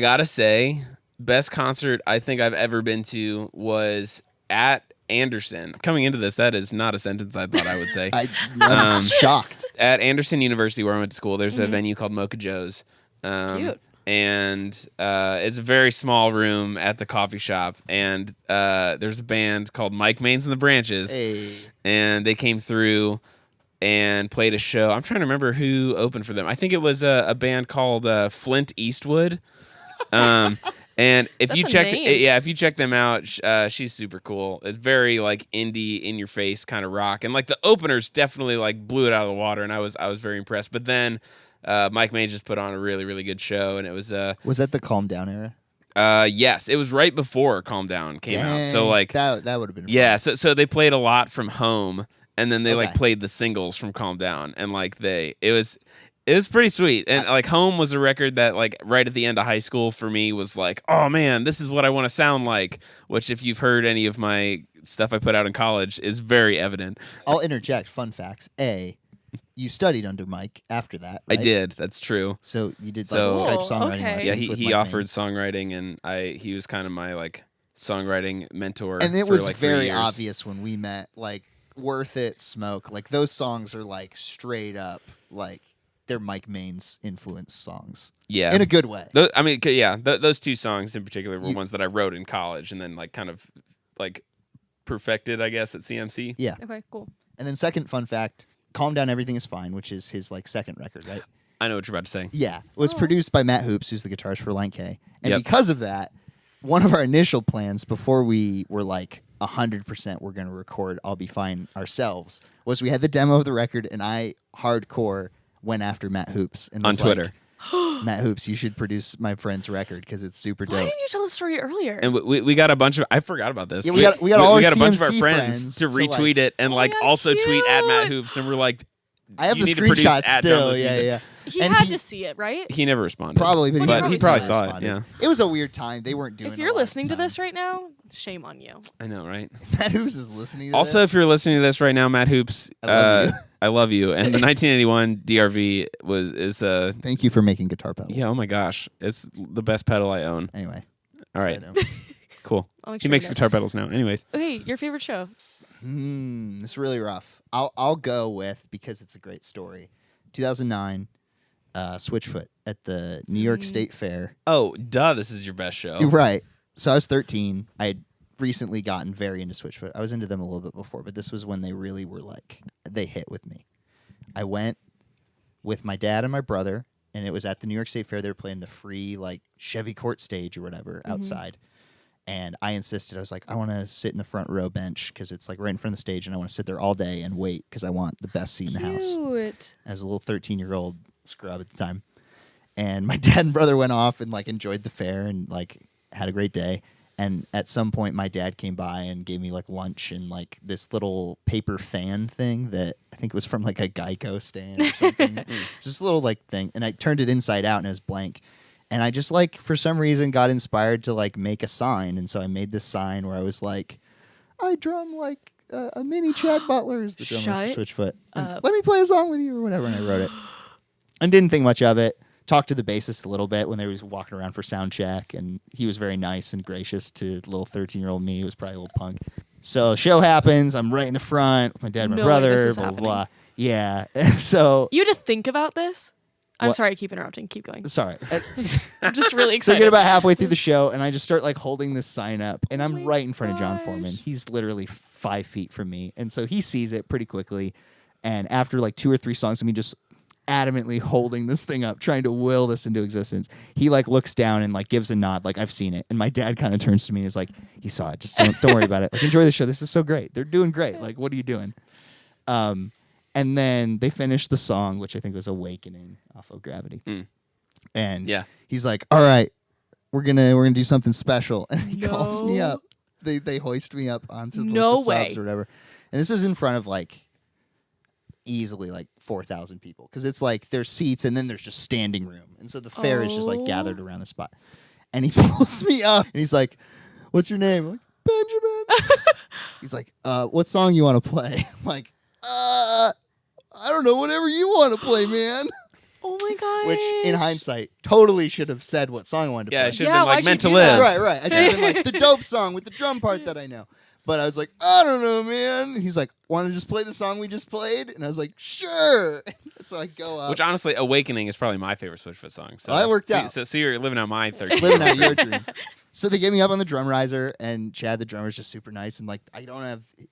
[SPEAKER 2] gotta say, best concert I think I've ever been to was at Anderson. Coming into this, that is not a sentence I thought I would say.
[SPEAKER 4] I'm shocked.
[SPEAKER 2] At Anderson University, where I went to school, there's a venue called Mocha Joe's.
[SPEAKER 1] Cute.
[SPEAKER 2] And it's a very small room at the coffee shop. And there's a band called Mike Mains and the Branches.
[SPEAKER 4] Hey.
[SPEAKER 2] And they came through and played a show. I'm trying to remember who opened for them. I think it was a band called Flint Eastwood. And if you check them out, she's super cool. It's very like indie, in your face kind of rock, and like the openers definitely like blew it out of the water, and I was very impressed. But then Mike May just put on a really really good show, and it was
[SPEAKER 4] was that the Calm Down era?
[SPEAKER 2] Yes, it was right before Calm Down came out. So like
[SPEAKER 4] that would have been
[SPEAKER 2] fun. So they played a lot from Home, and then they like played the singles from Calm Down, and like it was pretty sweet. And like Home was a record that like right at the end of high school for me was like, oh man, this is what I want to sound like, which if you've heard any of my stuff I put out in college is very evident.
[SPEAKER 4] I'll interject fun facts. You studied under Mike after that, right?
[SPEAKER 2] I did. That's true.
[SPEAKER 4] So you did Skype songwriting lessons.
[SPEAKER 2] Yeah,
[SPEAKER 4] with
[SPEAKER 2] he
[SPEAKER 4] Mike
[SPEAKER 2] offered
[SPEAKER 4] Mains.
[SPEAKER 2] songwriting, and he was kind of my like songwriting mentor.
[SPEAKER 4] And it
[SPEAKER 2] for,
[SPEAKER 4] was
[SPEAKER 2] like, 3
[SPEAKER 4] very
[SPEAKER 2] years.
[SPEAKER 4] obvious when we met, like Worth It, Smoke, like those songs are like straight up like they're Mike Mains influence songs.
[SPEAKER 2] Yeah.
[SPEAKER 4] In a good way.
[SPEAKER 2] Those 2 songs in particular were ones that I wrote in college and then like kind of like perfected, I guess, at CMC.
[SPEAKER 4] Yeah.
[SPEAKER 1] Okay, cool.
[SPEAKER 4] And then second fun fact, Calm Down, Everything is Fine, which is his like second record, right?
[SPEAKER 2] I know what you're about to say.
[SPEAKER 4] Yeah. Was produced by Matt Hoops, who's the guitarist for Line K. And
[SPEAKER 2] Yep.
[SPEAKER 4] because of that, one of our initial plans before we were like 100% we're going to record I'll Be Fine ourselves was we had the demo of the record, and I hardcore went after Matt Hoops and
[SPEAKER 2] On
[SPEAKER 4] was
[SPEAKER 2] Twitter.
[SPEAKER 4] like, Matt Hoops, you should produce my friend's record because it's super
[SPEAKER 1] Why
[SPEAKER 4] dope.
[SPEAKER 1] didn't you tell the story earlier?
[SPEAKER 2] And we got a bunch of, I forgot about this.
[SPEAKER 4] Yeah, we got all our
[SPEAKER 2] a bunch of our
[SPEAKER 4] CMC
[SPEAKER 2] friends to
[SPEAKER 4] to, like-
[SPEAKER 2] retweet it and like
[SPEAKER 1] Oh,
[SPEAKER 2] also tweet at Matt
[SPEAKER 1] cute.
[SPEAKER 2] Hoops, and we're like,
[SPEAKER 4] I have
[SPEAKER 2] you
[SPEAKER 4] the
[SPEAKER 2] need to produce
[SPEAKER 4] screenshots
[SPEAKER 2] at
[SPEAKER 4] still.
[SPEAKER 2] Drumless
[SPEAKER 4] Yeah,
[SPEAKER 2] Music.
[SPEAKER 4] yeah.
[SPEAKER 1] he
[SPEAKER 4] and
[SPEAKER 1] had
[SPEAKER 4] he-
[SPEAKER 1] to see it, right?
[SPEAKER 2] he never responded.
[SPEAKER 4] Probably, but
[SPEAKER 1] Well,
[SPEAKER 2] he
[SPEAKER 1] he
[SPEAKER 2] probably
[SPEAKER 1] probably
[SPEAKER 2] saw it.
[SPEAKER 4] responded.
[SPEAKER 2] Yeah,
[SPEAKER 4] It was a weird time. They weren't doing
[SPEAKER 1] If
[SPEAKER 4] a
[SPEAKER 1] you're
[SPEAKER 4] lot at
[SPEAKER 1] listening
[SPEAKER 4] the
[SPEAKER 1] to
[SPEAKER 4] time.
[SPEAKER 1] this right now, shame on you.
[SPEAKER 2] I know, right?
[SPEAKER 4] Matt Hoops is listening to
[SPEAKER 2] Also,
[SPEAKER 4] this.
[SPEAKER 2] if you're listening to this right now, Matt Hoops,
[SPEAKER 4] I love you.
[SPEAKER 2] I love you. And the 1981 DRV is
[SPEAKER 4] Thank you for making guitar pedals.
[SPEAKER 2] yeah. Oh my gosh, it's the best pedal I own.
[SPEAKER 4] Anyway.
[SPEAKER 2] All right,
[SPEAKER 4] side note.
[SPEAKER 2] cool.
[SPEAKER 1] I'll make
[SPEAKER 2] He
[SPEAKER 1] sure
[SPEAKER 2] makes
[SPEAKER 1] you know.
[SPEAKER 2] guitar pedals now. Anyways,
[SPEAKER 1] Okay, your favorite show?
[SPEAKER 4] It's really rough. I'll go with, because it's a great story. 2009, Switchfoot at the New York State Fair.
[SPEAKER 2] oh duh, this is your best show.
[SPEAKER 4] You're right. So I was 13. I had recently gotten very into Switchfoot. I was into them a little bit before, but this was when they really were like, they hit with me. I went with my dad and my brother, and it was at the New York State Fair. They were playing the free like Chevy Court stage or whatever outside. And I insisted. I was like, I want to sit in the front row bench because it's like right in front of the stage, and I want to sit there all day and wait because I want the best seat in the house.
[SPEAKER 1] Cute.
[SPEAKER 4] As a little 13-year-old scrub at the time. And my dad and brother went off and like enjoyed the fair and like had a great day. And at some point my dad came by and gave me like lunch and like this little paper fan thing that I think was from like a Geico stand or something. It's just a little like thing. And I turned it inside out and it was blank. And I just like for some reason got inspired to like make a sign. And so I made this sign where I was like, I drum like a mini Chad Butler is the drummer for Switchfoot. And let me play a song with you or whatever. And I wrote it. And didn't think much of it. Talked to the bassist a little bit when they was walking around for sound check, and he was very nice and gracious to little 13-year-old me. It was probably a little punk. So show happens. I'm right in the front with my dad and my
[SPEAKER 1] No way
[SPEAKER 4] brother.
[SPEAKER 1] this is
[SPEAKER 4] Blah, blah,
[SPEAKER 1] happening.
[SPEAKER 4] blah. Yeah. So
[SPEAKER 1] You had to think about this? I'm
[SPEAKER 4] What?
[SPEAKER 1] sorry, I keep interrupting. Keep going.
[SPEAKER 4] sorry.
[SPEAKER 1] I'm just really
[SPEAKER 4] So I
[SPEAKER 1] excited.
[SPEAKER 4] get about halfway through the show, and I just start like holding this sign up, and I'm
[SPEAKER 1] my
[SPEAKER 4] right in front of John
[SPEAKER 1] gosh.
[SPEAKER 4] Foreman. He's literally 5 feet from me, and so he sees it pretty quickly. And after like 2 or 3 songs of me just adamantly holding this thing up, trying to will this into existence, he like looks down and like gives a nod, like I've seen it. And my dad kind of turns to me and is like, he saw it. Just don't worry about it. Like, enjoy the show. This is so great. They're doing great. Like, what are you doing? And then they finished the song, which I think was Awakening off of Gravity. And
[SPEAKER 2] Yeah.
[SPEAKER 4] he's like, all right, we're gonna do something special. And he calls me
[SPEAKER 1] No.
[SPEAKER 4] up. They hoist me up onto
[SPEAKER 1] No
[SPEAKER 4] the
[SPEAKER 1] way.
[SPEAKER 4] subs or whatever. And this is in front of like easily like 4,000 people, because it's like there's seats and then there's just standing room, and so the fair is just like
[SPEAKER 1] Oh.
[SPEAKER 4] gathered around the spot. And he pulls me up and he's like, what's your name? I'm like, Benjamin. He's like, what song you want to play? I'm like, I don't know, whatever you want to play, man.
[SPEAKER 1] Oh my gosh.
[SPEAKER 4] Which in hindsight totally should have said what song I wanted to
[SPEAKER 2] Yeah,
[SPEAKER 4] play.
[SPEAKER 2] it should
[SPEAKER 1] Yeah,
[SPEAKER 2] have been like
[SPEAKER 1] why'd you
[SPEAKER 2] Meant to
[SPEAKER 1] do
[SPEAKER 2] Live.
[SPEAKER 1] that?
[SPEAKER 4] Right. I should have been like the dope song with the drum part that I know. But I was like, I don't know, man. And he's like, want to just play the song we just played? And I was like, sure. So I go up.
[SPEAKER 2] Which honestly, Awakening is probably my favorite Switchfoot song. So
[SPEAKER 4] Well, that worked
[SPEAKER 2] so,
[SPEAKER 4] out.
[SPEAKER 2] So you're living out my 13.
[SPEAKER 4] Living out your dream. So they get me up on the drum riser, and Chad, the drummer, is just super nice. And like,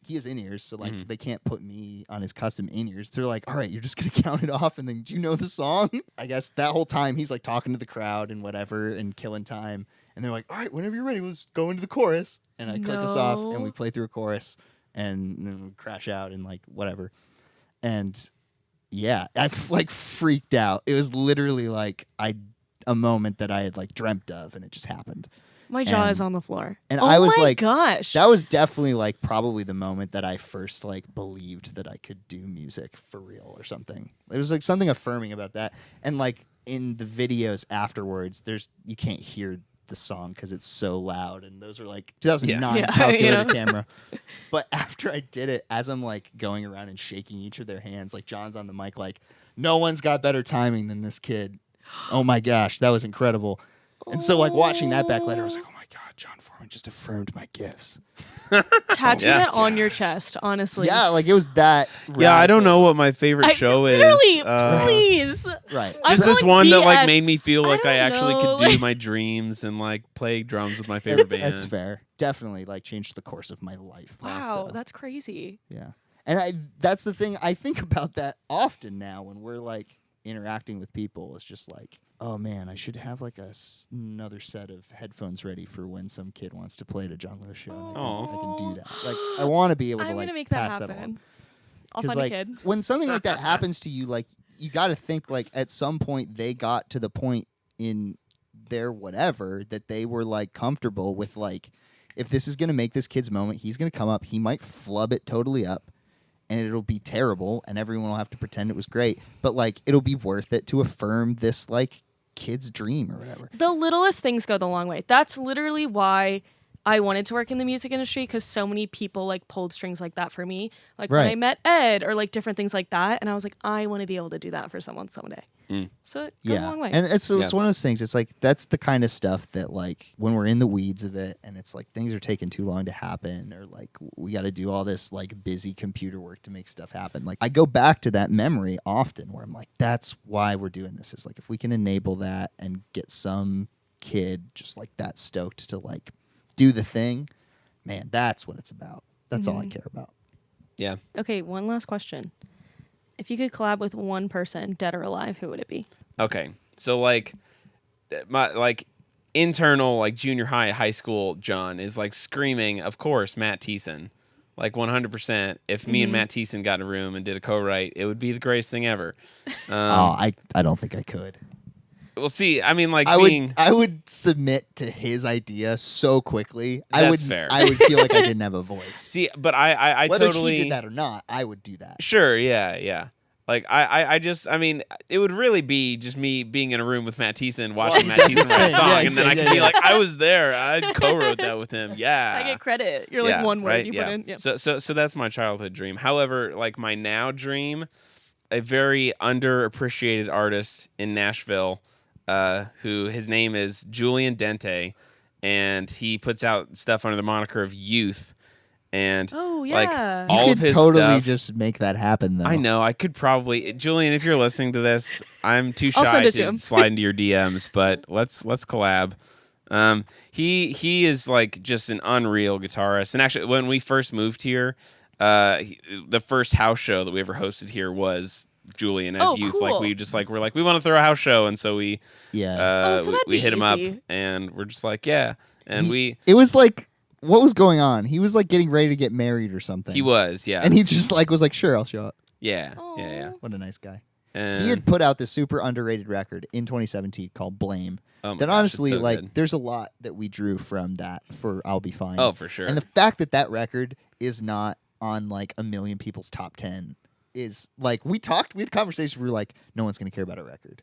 [SPEAKER 4] he has in-ears, so like they can't put me on his custom in-ears. They're like, all right, you're just going to count it off, and then do you know the song? I guess that whole time he's like talking to the crowd and whatever and killing time. And they're like, all right, whenever you're ready, let's go into the chorus. And I cut this off, and we play through a chorus, and then we crash out and like whatever. And yeah, I like freaked out. It was literally like a moment that I had like dreamt of, and it just happened.
[SPEAKER 1] My jaw
[SPEAKER 4] and-
[SPEAKER 1] is on the floor.
[SPEAKER 4] and
[SPEAKER 1] oh
[SPEAKER 4] I was
[SPEAKER 1] my
[SPEAKER 4] like,
[SPEAKER 1] gosh.
[SPEAKER 4] That was definitely like probably the moment that I first like believed that I could do music for real or something. There was like something affirming about that. And like in the videos afterwards, you can't hear the song because it's so loud, and those are like 2009
[SPEAKER 1] Yeah,
[SPEAKER 4] calculator
[SPEAKER 1] you know?
[SPEAKER 4] camera. But after I did it, as I'm like going around and shaking each of their hands, like John's on the mic, like, no one's got better timing than this kid. Oh my gosh, that was incredible. And so like watching that back later, I was like, oh my God, John Foreman just affirmed my gifts.
[SPEAKER 1] Tattoo
[SPEAKER 2] Yeah.
[SPEAKER 1] that on your chest, honestly.
[SPEAKER 4] Yeah, like it was that.
[SPEAKER 2] Yeah, I don't
[SPEAKER 4] radical.
[SPEAKER 2] know what my favorite show
[SPEAKER 1] literally,
[SPEAKER 2] is.
[SPEAKER 1] please.
[SPEAKER 4] Right.
[SPEAKER 1] I'm
[SPEAKER 2] Just this
[SPEAKER 1] calling
[SPEAKER 2] one that like
[SPEAKER 1] BS.
[SPEAKER 2] made me feel
[SPEAKER 1] I
[SPEAKER 2] like I
[SPEAKER 1] don't
[SPEAKER 2] actually
[SPEAKER 1] know.
[SPEAKER 2] could do my dreams and like play drums with my favorite band.
[SPEAKER 4] That's fair. Definitely like changed the course of my life.
[SPEAKER 1] Wow,
[SPEAKER 4] also.
[SPEAKER 1] that's crazy.
[SPEAKER 4] Yeah. And that's the thing. I think about that often now when we're like interacting with people. It's just like, oh man, I should have like another set of headphones ready for when some kid wants to play at a John Lewis show. And I can do that. Like, I want to be able to
[SPEAKER 1] I'm
[SPEAKER 4] like
[SPEAKER 1] gonna make that
[SPEAKER 4] pass that along.
[SPEAKER 1] happen. I'll
[SPEAKER 4] Because
[SPEAKER 1] find
[SPEAKER 4] like
[SPEAKER 1] a kid.
[SPEAKER 4] when something like that happens to you, like you got to think like at some point they got to the point in their whatever that they were like comfortable with like, if this is gonna make this kid's moment, he's gonna come up, he might flub it totally up, and it'll be terrible, and everyone will have to pretend it was great. But like it'll be worth it to affirm this like kid's dream or whatever.
[SPEAKER 1] The littlest things go the long way. That's literally why I wanted to work in the music industry, because so many people like pulled strings like that for me. Like when I
[SPEAKER 4] Right.
[SPEAKER 1] met Ed or like different things like that. And I was like, I want to be able to do that for someone someday.
[SPEAKER 2] Mm.
[SPEAKER 1] So it goes a long way.
[SPEAKER 4] And it's
[SPEAKER 2] Yeah.
[SPEAKER 4] one of those things. It's like that's the kind of stuff that like when we're in the weeds of it, and it's like things are taking too long to happen, or like we got to do all this like busy computer work to make stuff happen. Like I go back to that memory often, where I'm like, that's why we're doing this. Is like if we can enable that and get some kid just like that stoked to like do the thing, man, that's what it's about. That's all I care about.
[SPEAKER 2] Yeah.
[SPEAKER 1] Okay, one last question. If you could collab with one person, dead or alive, who would it be?
[SPEAKER 2] Okay. So like my like internal like junior high school John is like screaming, of course, Matt Thiessen. Like 100%. If me and Matt Thiessen got in a room and did a co-write, it would be the greatest thing ever.
[SPEAKER 4] I don't think I could.
[SPEAKER 2] We'll see. I mean, like
[SPEAKER 4] I
[SPEAKER 2] being
[SPEAKER 4] would submit to his idea so quickly.
[SPEAKER 2] That's fair.
[SPEAKER 4] I would feel like I didn't have a voice.
[SPEAKER 2] see, but I
[SPEAKER 4] Whether
[SPEAKER 2] totally
[SPEAKER 4] he did that or not, I would do that.
[SPEAKER 2] Sure, yeah. Like I just I mean it would really be just me being in a room with Matt Thiessen watching Matt Thiessen write a song,
[SPEAKER 4] Yeah,
[SPEAKER 2] and then I
[SPEAKER 4] yeah,
[SPEAKER 2] could be
[SPEAKER 4] yeah.
[SPEAKER 2] like, I was there, I co-wrote that with him. Yeah,
[SPEAKER 1] I get credit. You're
[SPEAKER 2] Yeah,
[SPEAKER 1] like one word
[SPEAKER 2] right?
[SPEAKER 1] you
[SPEAKER 2] Yeah.
[SPEAKER 1] put in. Yep.
[SPEAKER 2] So that's my childhood dream. However, like my now dream, a very underappreciated artist in Nashville, who his name is Julian Dente, and he puts out stuff under the moniker of Youth. And
[SPEAKER 1] Oh,
[SPEAKER 2] like
[SPEAKER 1] yeah.
[SPEAKER 2] all
[SPEAKER 4] you
[SPEAKER 2] of
[SPEAKER 4] could
[SPEAKER 2] his
[SPEAKER 4] totally
[SPEAKER 2] stuff,
[SPEAKER 4] just make that happen, though.
[SPEAKER 2] I know I could probably Julian, if you're listening to this, I'm too
[SPEAKER 1] I'll
[SPEAKER 2] shy
[SPEAKER 1] send it to
[SPEAKER 2] to
[SPEAKER 1] him.
[SPEAKER 2] slide into your DMs, but let's collab. He is like just an unreal guitarist, and actually when we first moved here, the first house show that we ever hosted here was Julian as
[SPEAKER 1] Oh,
[SPEAKER 2] Youth.
[SPEAKER 1] cool.
[SPEAKER 2] Like we just like we're like we want to throw a house show, and so we
[SPEAKER 4] Yeah.
[SPEAKER 1] So that'd
[SPEAKER 2] we
[SPEAKER 1] be
[SPEAKER 2] hit him up,
[SPEAKER 1] easy.
[SPEAKER 2] and we're just like yeah, and
[SPEAKER 4] It was like, what was going on? He was like getting ready to get married or something.
[SPEAKER 2] he was yeah
[SPEAKER 4] And he just like was like, sure, I'll show up.
[SPEAKER 2] yeah.
[SPEAKER 1] Aw.
[SPEAKER 4] What a nice guy.
[SPEAKER 2] And,
[SPEAKER 4] He had put out this super underrated record in 2017 called Blame.
[SPEAKER 2] oh my
[SPEAKER 4] That
[SPEAKER 2] gosh,
[SPEAKER 4] honestly,
[SPEAKER 2] it's so
[SPEAKER 4] like,
[SPEAKER 2] good.
[SPEAKER 4] there's a lot that we drew from that for I'll Be Fine.
[SPEAKER 2] Oh, for sure.
[SPEAKER 4] And the fact that that record is not on like a million people's top 10 is like, we had conversations where we were like, no one's going to care about a record.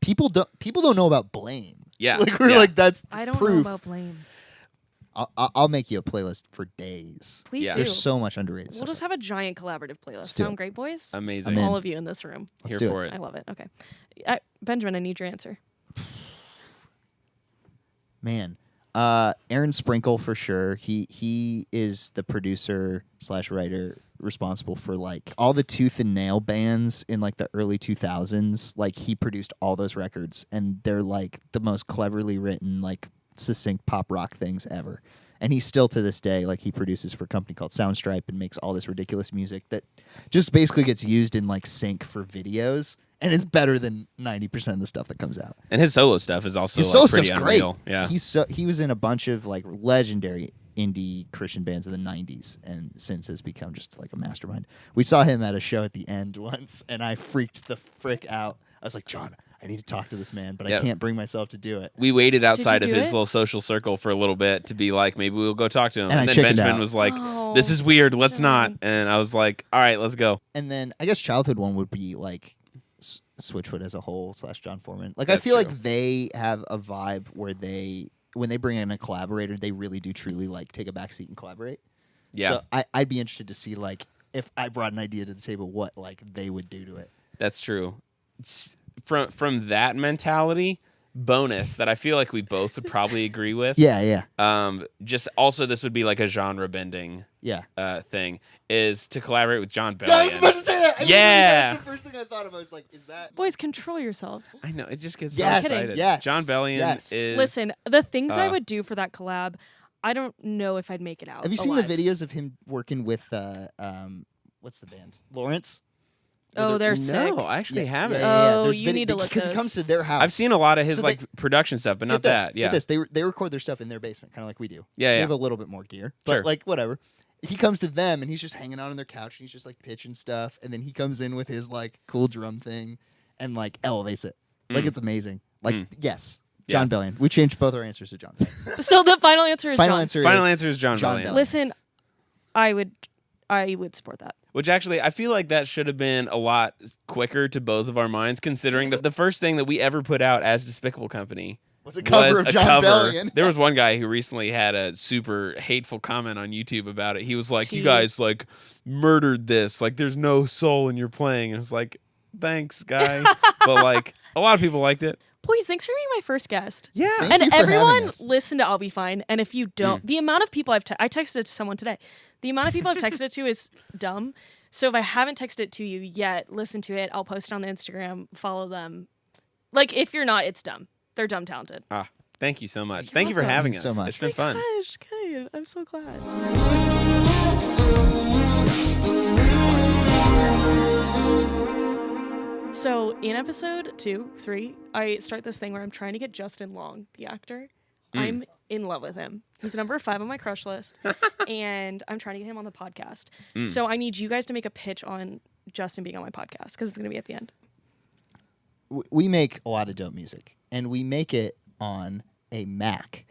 [SPEAKER 4] People don't know about Blame.
[SPEAKER 2] Yeah,
[SPEAKER 4] Like, we're
[SPEAKER 2] yeah.
[SPEAKER 4] like, that's
[SPEAKER 1] I don't
[SPEAKER 4] proof.
[SPEAKER 1] know about Blame.
[SPEAKER 4] I'll make you a playlist for days.
[SPEAKER 1] Please
[SPEAKER 2] Yeah.
[SPEAKER 1] do.
[SPEAKER 4] There's so much underrated
[SPEAKER 1] We'll
[SPEAKER 4] stuff.
[SPEAKER 1] just have a giant collaborative playlist.
[SPEAKER 4] Let's do
[SPEAKER 1] Sound
[SPEAKER 4] it.
[SPEAKER 1] great, boys?
[SPEAKER 2] Amazing.
[SPEAKER 4] I'm in.
[SPEAKER 1] All of you in this room.
[SPEAKER 4] Let's
[SPEAKER 2] Here
[SPEAKER 4] do
[SPEAKER 2] for
[SPEAKER 4] it.
[SPEAKER 2] it.
[SPEAKER 1] I love it. Okay. Benjamin, I need your answer.
[SPEAKER 4] Man, Aaron Sprinkle for sure. He is the producer / writer responsible for like all the Tooth and Nail bands in like the early 2000s. Like he produced all those records, and they're like the most cleverly written, like succinct pop rock things ever. And he's still to this day, like he produces for a company called Soundstripe and makes all this ridiculous music that just basically gets used in like sync for videos, and it's better than 90% of the stuff that comes out.
[SPEAKER 2] And his solo stuff is also
[SPEAKER 4] His
[SPEAKER 2] like,
[SPEAKER 4] solo
[SPEAKER 2] pretty
[SPEAKER 4] stuff's great.
[SPEAKER 2] unreal. Yeah.
[SPEAKER 4] He was in a bunch of like legendary indie Christian bands of the 90s, and since has become just like a mastermind. We saw him at a show at the end once, and I freaked the frick out. I was like, John, I need to talk to this man, but
[SPEAKER 2] Yeah.
[SPEAKER 4] I can't bring myself to do it.
[SPEAKER 2] We waited outside of
[SPEAKER 1] do
[SPEAKER 2] his
[SPEAKER 1] it?
[SPEAKER 2] little social circle for a little bit to be like, maybe we'll go talk to him.
[SPEAKER 4] And I
[SPEAKER 2] And then
[SPEAKER 4] chickened
[SPEAKER 2] Benjamin
[SPEAKER 4] out.
[SPEAKER 2] was like,
[SPEAKER 1] Oh,
[SPEAKER 2] this is weird. Let's not.
[SPEAKER 1] John.
[SPEAKER 2] And I was like, all right, let's go.
[SPEAKER 4] And then I guess childhood one would be like Switchfoot as a whole / John Foreman. Like
[SPEAKER 2] That's
[SPEAKER 4] I feel
[SPEAKER 2] true.
[SPEAKER 4] like they have a vibe where when they bring in a collaborator, they really do truly like take a back seat and collaborate.
[SPEAKER 2] Yeah,
[SPEAKER 4] So I'd be interested to see like if I brought an idea to the table, what like they would do to it.
[SPEAKER 2] that's true. From that mentality, bonus that I feel like we both would probably agree with.
[SPEAKER 4] Yeah.
[SPEAKER 2] Just also this would be like a genre bending
[SPEAKER 4] Yeah.
[SPEAKER 2] thing is to collaborate with John Bellion.
[SPEAKER 4] Yeah, I was about to say that.
[SPEAKER 2] Yeah.
[SPEAKER 4] That was the first thing I thought of. I was like, is that...
[SPEAKER 1] Boys, control yourselves.
[SPEAKER 2] I know, it just gets
[SPEAKER 4] Yes,
[SPEAKER 2] so excited.
[SPEAKER 4] yes,
[SPEAKER 2] John Bellion
[SPEAKER 4] yes.
[SPEAKER 2] is
[SPEAKER 1] Listen, the things I would do for that collab, I don't know if I'd make it out.
[SPEAKER 4] Have you seen the
[SPEAKER 1] alive.
[SPEAKER 4] videos of him working with, what's the band? Lawrence?
[SPEAKER 1] Oh, they're sick.
[SPEAKER 2] No, I actually haven't.
[SPEAKER 1] Oh,
[SPEAKER 4] There's
[SPEAKER 1] you need to look
[SPEAKER 4] because he
[SPEAKER 1] those.
[SPEAKER 4] comes to their house.
[SPEAKER 2] I've seen a lot of his
[SPEAKER 4] So
[SPEAKER 2] like production stuff, but not that. Yeah.
[SPEAKER 4] Get this. They record their stuff in their basement, kind of like we do.
[SPEAKER 2] Yeah,
[SPEAKER 4] They
[SPEAKER 2] yeah.
[SPEAKER 4] have a little bit more gear, but
[SPEAKER 2] Sure.
[SPEAKER 4] like whatever. He comes to them and he's just hanging out on their couch and he's just like pitching stuff, and then he comes in with his like cool drum thing and like elevates it. Like it's amazing. Like yes, John Bellion. We changed both our answers to John.
[SPEAKER 1] So the final answer is
[SPEAKER 4] Final
[SPEAKER 1] John.
[SPEAKER 4] answer.
[SPEAKER 2] Final
[SPEAKER 4] is
[SPEAKER 2] answer is John Bellion.
[SPEAKER 1] Listen, I would support that.
[SPEAKER 2] Which actually, I feel like that should have been a lot quicker to both of our minds, considering that the first thing that we ever put out as Despicable Company
[SPEAKER 4] was a cover of John Bellion.
[SPEAKER 2] There was one guy who recently had a super hateful comment on YouTube about it. He was like,
[SPEAKER 1] Gee.
[SPEAKER 2] "You guys like murdered this. Like, there's no soul in your playing." And it was like, "Thanks, guy," but like a lot of people liked it.
[SPEAKER 1] Boys, thanks for being my first guest.
[SPEAKER 2] Yeah,
[SPEAKER 4] Thank
[SPEAKER 1] And
[SPEAKER 4] you for having
[SPEAKER 1] everyone,
[SPEAKER 4] us.
[SPEAKER 1] listen to I'll Be Fine. And if you don't, the amount of people I texted it to someone today. The amount of people I've texted it to is dumb. So if I haven't texted it to you yet, listen to it. I'll post it on the Instagram. Follow them. Like, if you're not, it's dumb. They're dumb talented.
[SPEAKER 2] Thank you so much. Thank you for
[SPEAKER 1] welcome.
[SPEAKER 2] having
[SPEAKER 4] Thanks
[SPEAKER 2] us.
[SPEAKER 4] so much.
[SPEAKER 2] It's been fun.
[SPEAKER 1] Gosh, good. I'm so glad. So in episode 2, 3, I start this thing where I'm trying to get Justin Long, the actor. I'm in love with him. He's number 5 on my crush list, and I'm trying to get him on the podcast. So I need you guys to make a pitch on Justin being on my podcast because it's going to be at the end.
[SPEAKER 4] We make a lot of dope music, and we make it on a Mac.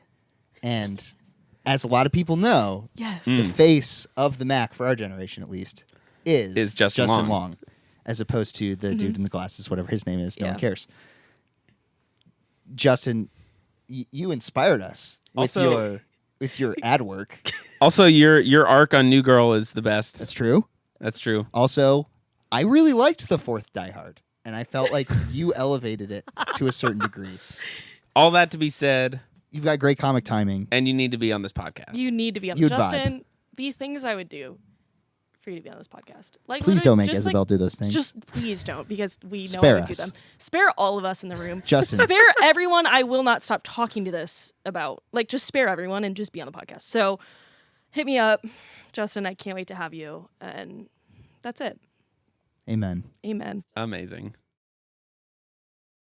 [SPEAKER 4] And as a lot of people know,
[SPEAKER 1] Yes.
[SPEAKER 4] the face of the Mac, for our generation at least, is
[SPEAKER 2] Justin Long.
[SPEAKER 4] as opposed to the dude in the glasses, whatever his name is. No one
[SPEAKER 1] Yeah.
[SPEAKER 4] cares. Justin, you inspired us
[SPEAKER 2] Also-
[SPEAKER 4] with your ad work.
[SPEAKER 2] Also, your arc on New Girl is the best.
[SPEAKER 4] That's true.
[SPEAKER 2] That's true.
[SPEAKER 4] Also, I really liked the fourth Die Hard, and I felt like you elevated it to a certain degree.
[SPEAKER 2] All that to be said,
[SPEAKER 4] You've got great comic timing.
[SPEAKER 2] and you need to be on this podcast.
[SPEAKER 1] You need to be on
[SPEAKER 4] You'd
[SPEAKER 1] Justin, the things I would do for you to be on this podcast. Like,
[SPEAKER 4] Please
[SPEAKER 1] literally,
[SPEAKER 4] don't make
[SPEAKER 1] just,
[SPEAKER 4] Isabel
[SPEAKER 1] like,
[SPEAKER 4] do those things.
[SPEAKER 1] Just please don't, because we know
[SPEAKER 4] Spare
[SPEAKER 1] I would do
[SPEAKER 4] us.
[SPEAKER 1] them. Spare all of us in the room.
[SPEAKER 4] Justin.
[SPEAKER 1] Spare everyone I will not stop talking to this about. Like, just spare everyone and just be on the podcast. So hit me up. Justin, I can't wait to have you. And that's it.
[SPEAKER 4] Amen.
[SPEAKER 1] Amen.
[SPEAKER 2] Amazing.